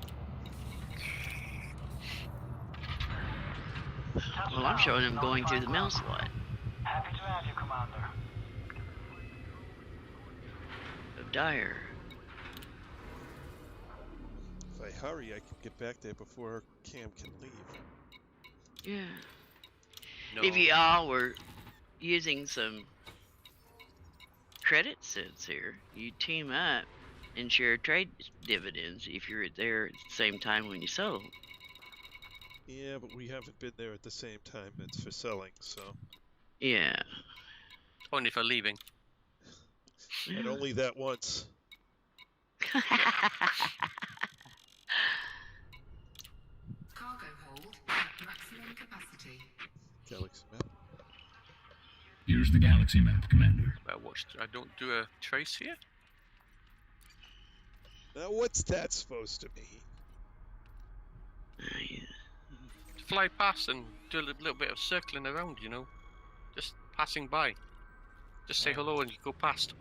Well, I'm showing him going through the mail slot Happy to have you, Commander. of Dyer. If I hurry, I can get back there before Cam can leave. Yeah. No. If you all were using some credit sense here, you team up and share trade dividends if you're there at the same time when you sold. Yeah, but we haven't been there at the same time. It's for selling, so. Yeah. Only for leaving. And only that once. Cargo hold at maximum capacity. Galaxy map. Here's the galaxy map, Commander. I don't do a trace here. Now, what's that supposed to mean? Fly past and do a little bit of circling around, you know. Just passing by. Just say hello and you go past.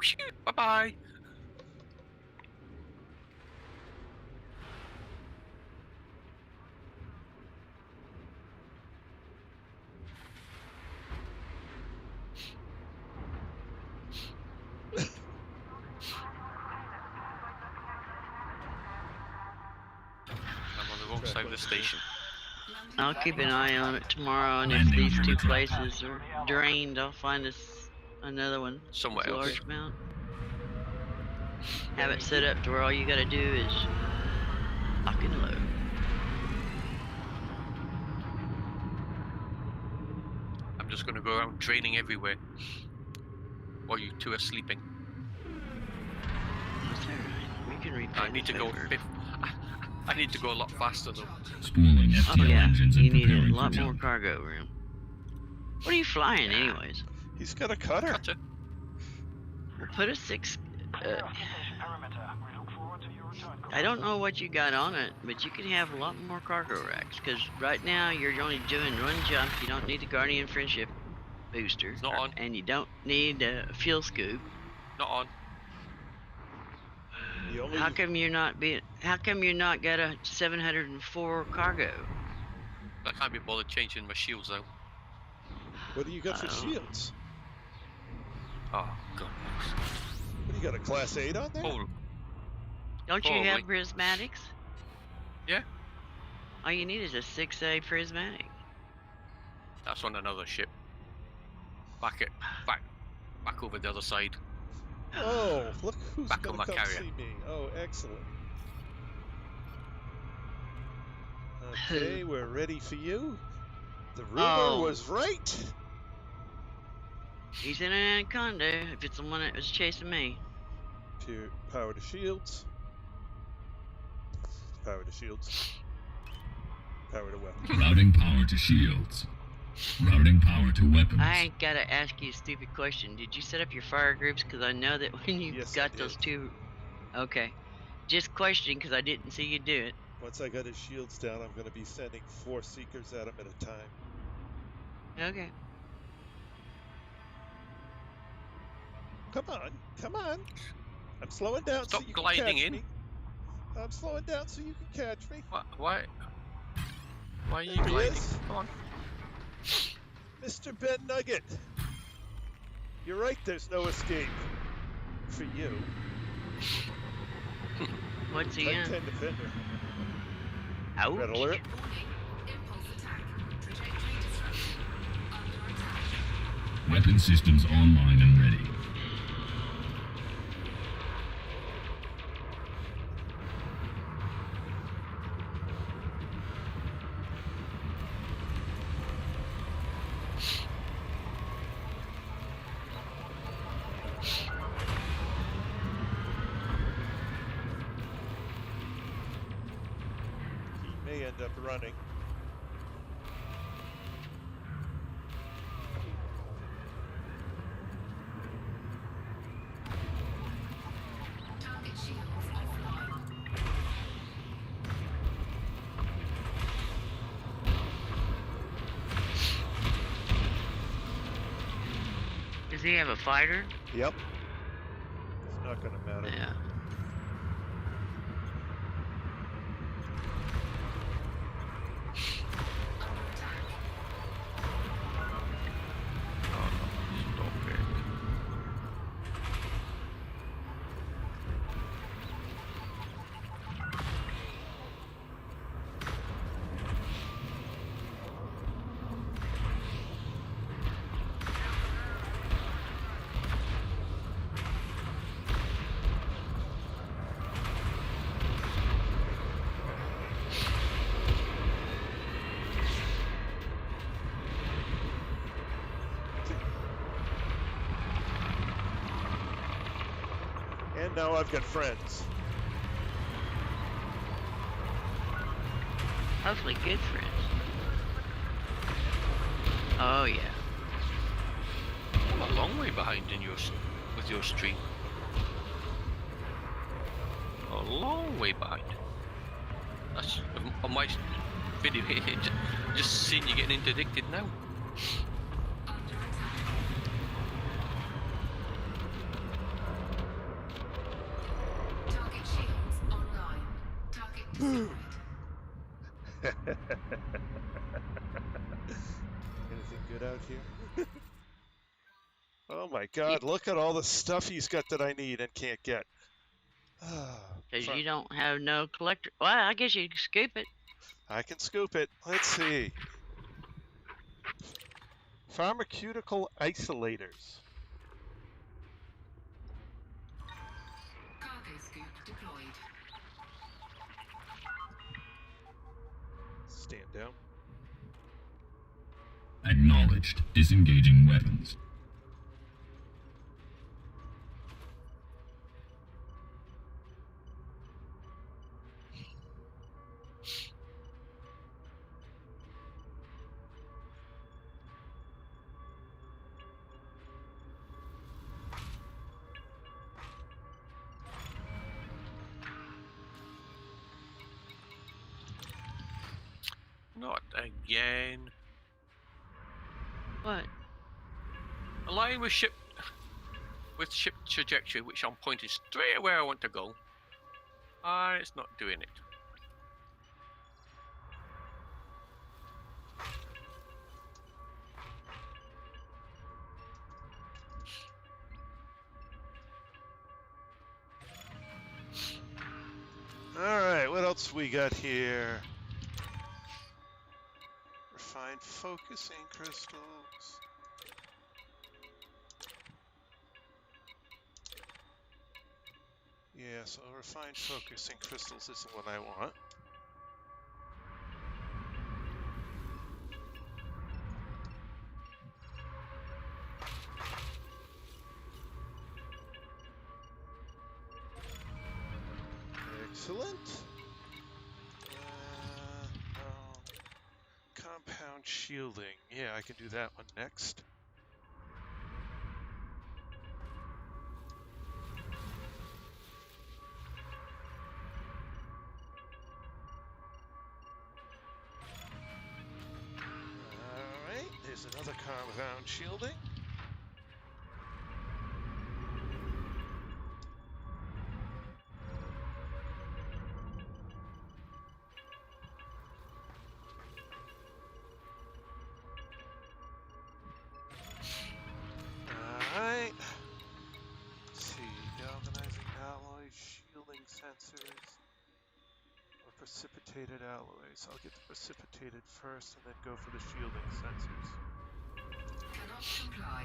Bye bye. I'm on the wrong side of the station. I'll keep an eye on it tomorrow, and if these two places are drained, I'll find us another one. Somewhere with a else. large amount. Have it set up to where all you gotta do is lock and load. I'm just gonna go around draining everywhere while you two are sleeping. That's alright. We can repay I need to the go. favor. I need to go a lot faster though. Spooling Oh FTL yeah, engines you and need a preparing for lot more jump. cargo room. What are you flying anyways? He's got a cutter. Cutter. We'll put a six. Clear of the station perimeter. We look forward to your return. I don't know what you got on it, but you can have a lot more cargo racks. Because right now you're only doing one jump. You don't need the Guardian Friendship booster, It's not on. and you don't need a fuel scoop. Not on. The only How come you're not being? How come you're not got a 704 cargo? I can't be bothered changing my shields out. What do you got for Oh. shields? Oh god. What do you got, a class 8 on there? Oh, Don't you have Probably. prismatics? Yeah. All you need is a 6A prismatic. that's on another ship. Back over the other side. Oh, look who's Back gonna on my come carrier. see me. Oh, excellent. Okay, we're ready for you. The rumor Oh. was right. He's in an anaconda. If it's the one that was chasing me. Power to shields. Power to shields. Power to weapons. Routing power to shields. Routing power to weapons. I ain't gotta ask you a stupid question. Did you set up your fire groups? Because I know that when you Yes, I got did. those two. Okay. Just question because I didn't see you do it. Once I got his shields down, I'm going to be sending 4 seekers at him at a time. Okay. Come on, come on. I'm slowing down Stop so you can gliding catch in. me. I'm slowing down so you can catch me. Why are you There he gliding? is. Come on. Mr. Ben Nugget. You're right, there's no escape. For you. What's he Type in? 10 Defender. Ouch. Red alert. Warning. Impulse attack. Trajectory disruption. Under attack. Weapon systems online and ready. He may end up running. Target shields offline. Does he have a fighter? Yep. It's not gonna matter. Yeah. Under attack. Oh no, stop it. And now I've got friends. Hopefully good friends. Oh yeah. I'm a long way behind in with your stream. A long way behind. That's on my video. Just seeing you getting interdicted now. Under attack. Target shields online. Target destroyed. Anything good out here? Oh my god, look at all the stuff he's got that I need and can't get. Because you don't have no collector. Well, I guess you can scoop it. I can scoop it. Let's see. Pharmaceutical isolators. Cargo scoop deployed. Stand down. Acknowledged. Disengaging weapons. Not again. What? Align with ship trajectory, which I'm pointing straight where I want to go. It's not doing it. Alright, what else we got here? Refined focusing crystals. Yeah, so refined focusing crystals isn't what I want. Excellent. No. Compound shielding. Yeah, I can do that one next. Alright, there's another compound shielding. Alright. Let's see, galvanizing alloys, shielding sensors, or precipitated alloys. I'll get the precipitated first and then go for the shielding sensors. Cannot comply.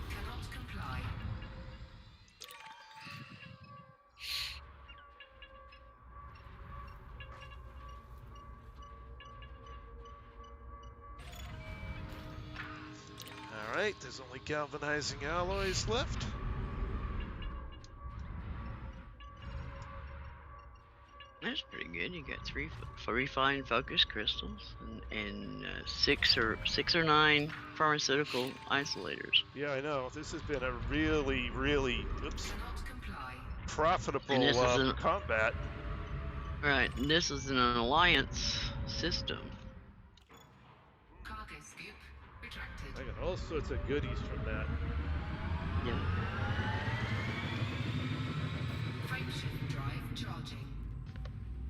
Cannot comply. Alright, there's only galvanizing alloys left. That's pretty good. You got three fine focus crystals and six or 9 pharmaceutical isolators. Yeah, I know. This has been a really, really Cannot comply. profitable And this is an combat. right. And this is an alliance system. Cargo scoop retracted. I got all sorts of goodies from that. Yeah. Frameshift drive charging.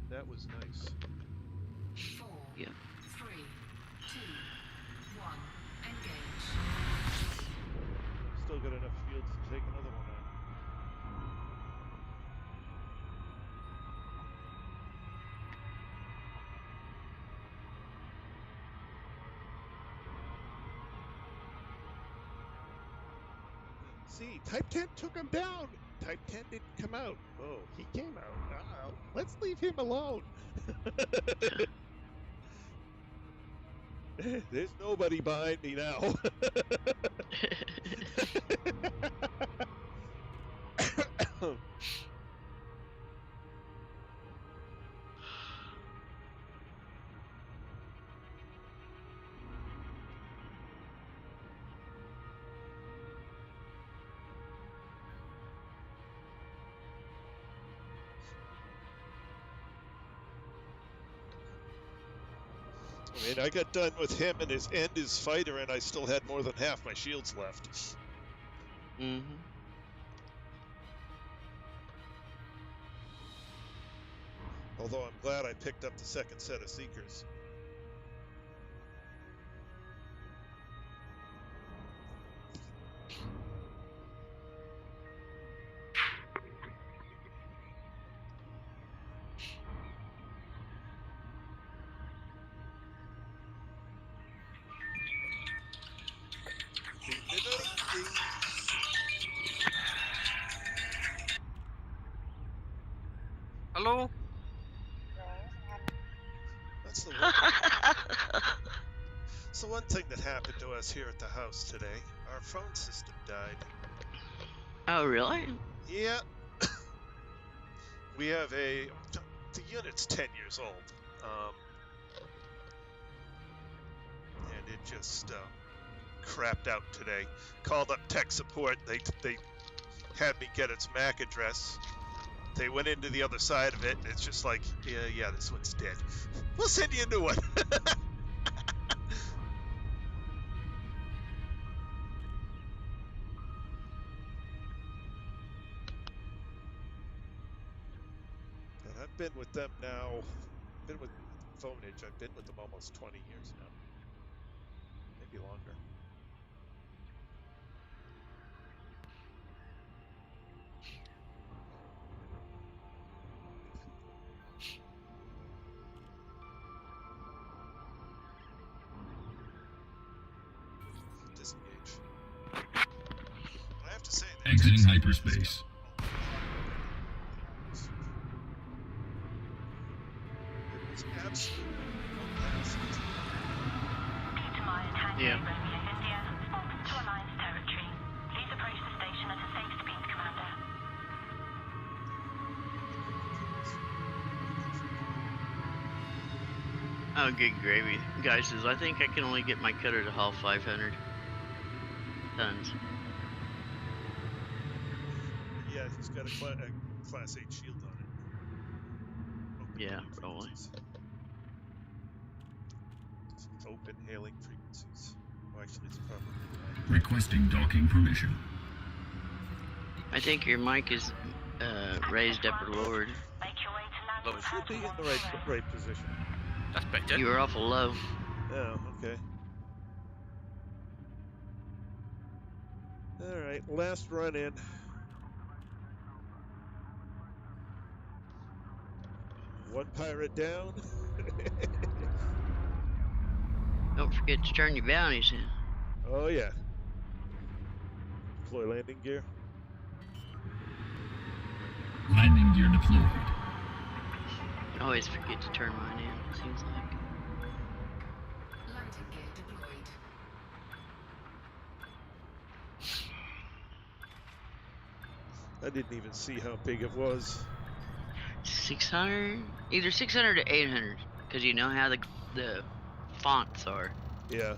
That was nice. 4, Yeah. 3, 2, 1. Engage. Still got enough shields to take another one on. See, Type 10 took him down. Type 10 didn't come out. Oh, he came out. Let's leave him alone. There's nobody behind me now. I mean, I got done with him and his fighter, and I still had more than half my shields left. Mm-hmm. Although I'm glad I picked up the second set of Seekers. Hello? That's the one thing that happened to us here at the house today. Our phone system died. Oh, really? Yeah. We have the unit's 10 years old. And it just crapped out today. Called up tech support. They had me get its MAC address. They went into the other side of it, and it's just like, yeah, this one's dead. We'll send you a new one. And I've been with them now, been with Phonage, I've been with them almost 20 years now. Maybe longer. Disengage. I have to say, Exiting hyperspace. It was absolutely fantastic. Petermeyer Tango Yeah. Romeo India, spoken to Alliance territory. Please approach the station at a safe speed, Commander. Oh, good gravy. Guy says, I think I can only get my cutter to haul 500 tons. Yeah, he's got a Class 8 shield on it. Open Yeah, hailing probably. frequencies. Open hailing frequencies. Oh, actually, it's probably Requesting docking permission. I think your mic is raised up or lowered. Make your way to landing I should be in the right position. That's better. You were awful low. Oh, okay. All right, last run in. One pirate down. Don't forget to turn your bounties in. Oh yeah. Deploy landing gear. Landing gear deployed. I always forget to turn mine in, it seems like. Landing gear deployed. I didn't even see how big it was. 600? Either 600 or 800, because you know how the fonts are. Yeah.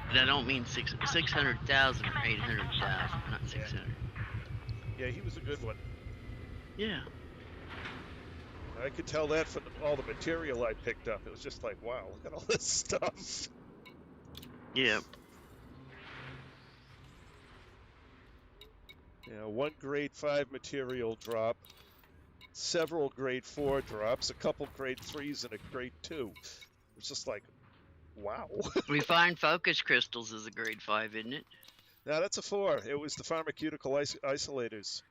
But I don't mean 600,000 or 800,000, not 600. Yeah, he was a good one. Yeah. I could tell that from all the material I picked up. It was just like, wow, look at all this stuff. Yeah. Yeah, one grade 5 material drop, several grade 4 drops, a couple grade 3s, and a grade 2. It's just like, wow. Refined focus crystals is a grade 5, isn't it? Now that's a 4. It was the pharmaceutical isolators.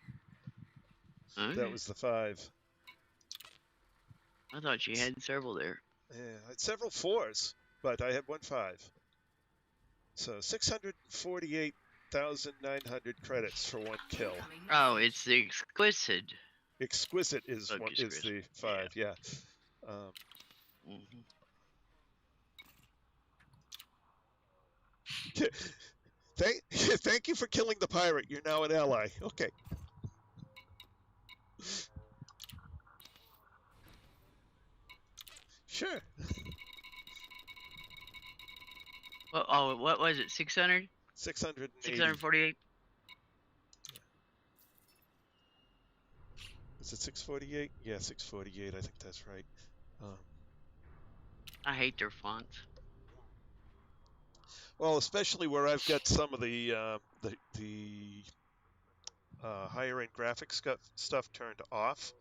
Okay. That was the 5. I thought you had several there. Yeah, I had several 4s, but I had one 5. So 648,900 credits for one kill. Incoming Oh, message. it's the exquisite. Exquisite is Focus is the 5, yeah. Mhm. Thank you for killing the pirate. You're now an ally. Okay. Sure. Well, oh, what was it? 600? 680. 648? Is it 648? Yeah, 648. I think that's right. I hate their fonts. Well, especially where I've got some of the higher end graphics stuff turned off,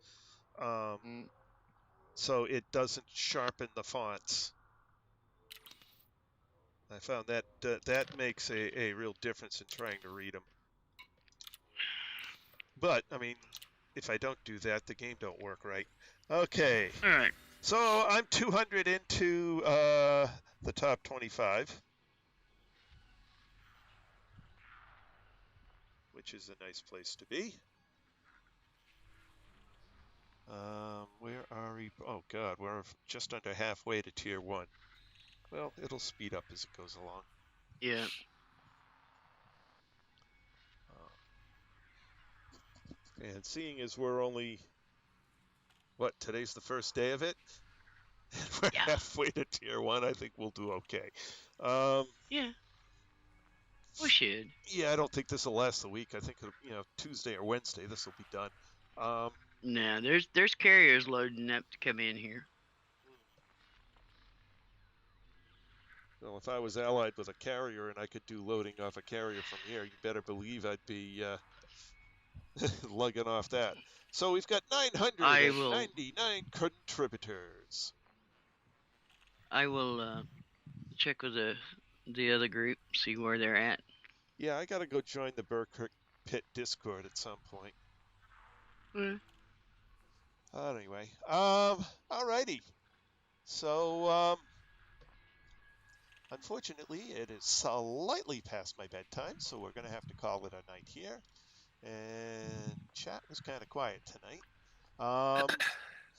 so it doesn't sharpen the fonts. I found that that makes a real difference in trying to read them. But I mean, if I don't do that, the game don't work right. Okay. All right. So I'm 200 into the top 25, which is a nice place to be. Where are we? Oh God, we're just under halfway to tier 1. Well, it'll speed up as it goes along. Yeah. And seeing as we're only, what, today's the first day of it? We're Yeah. halfway to tier 1. I think we'll do okay. Yeah. We should. Yeah, I don't think this will last a week. I think, Tuesday or Wednesday, this will be done. No, there's carriers loading up to come in here. Well, if I was allied with a carrier and I could do loading off a carrier from here, you better believe I'd be lugging off that. So we've got 999 contributors. I will check with the other group, see where they're at. Yeah, I got to go join the Burkirk Pit Discord at some point. Anyway, alrighty. So, unfortunately, it is slightly past my bedtime, so we're going to have to call it a night here. And chat was kind of quiet tonight.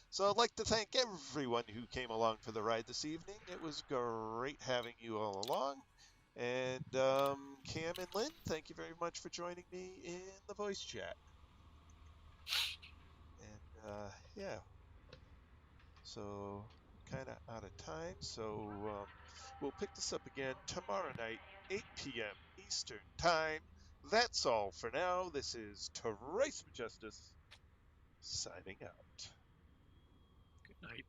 So I'd like to thank everyone who came along for the ride this evening. It was great having you all along. And Cam and Lynn, thank you very much for joining me in the voice chat. And yeah, so kind of out of time. So we'll pick this up again tomorrow night, 8 p.m. Eastern Time. That's all for now. This is Trace Justice signing out. Good night.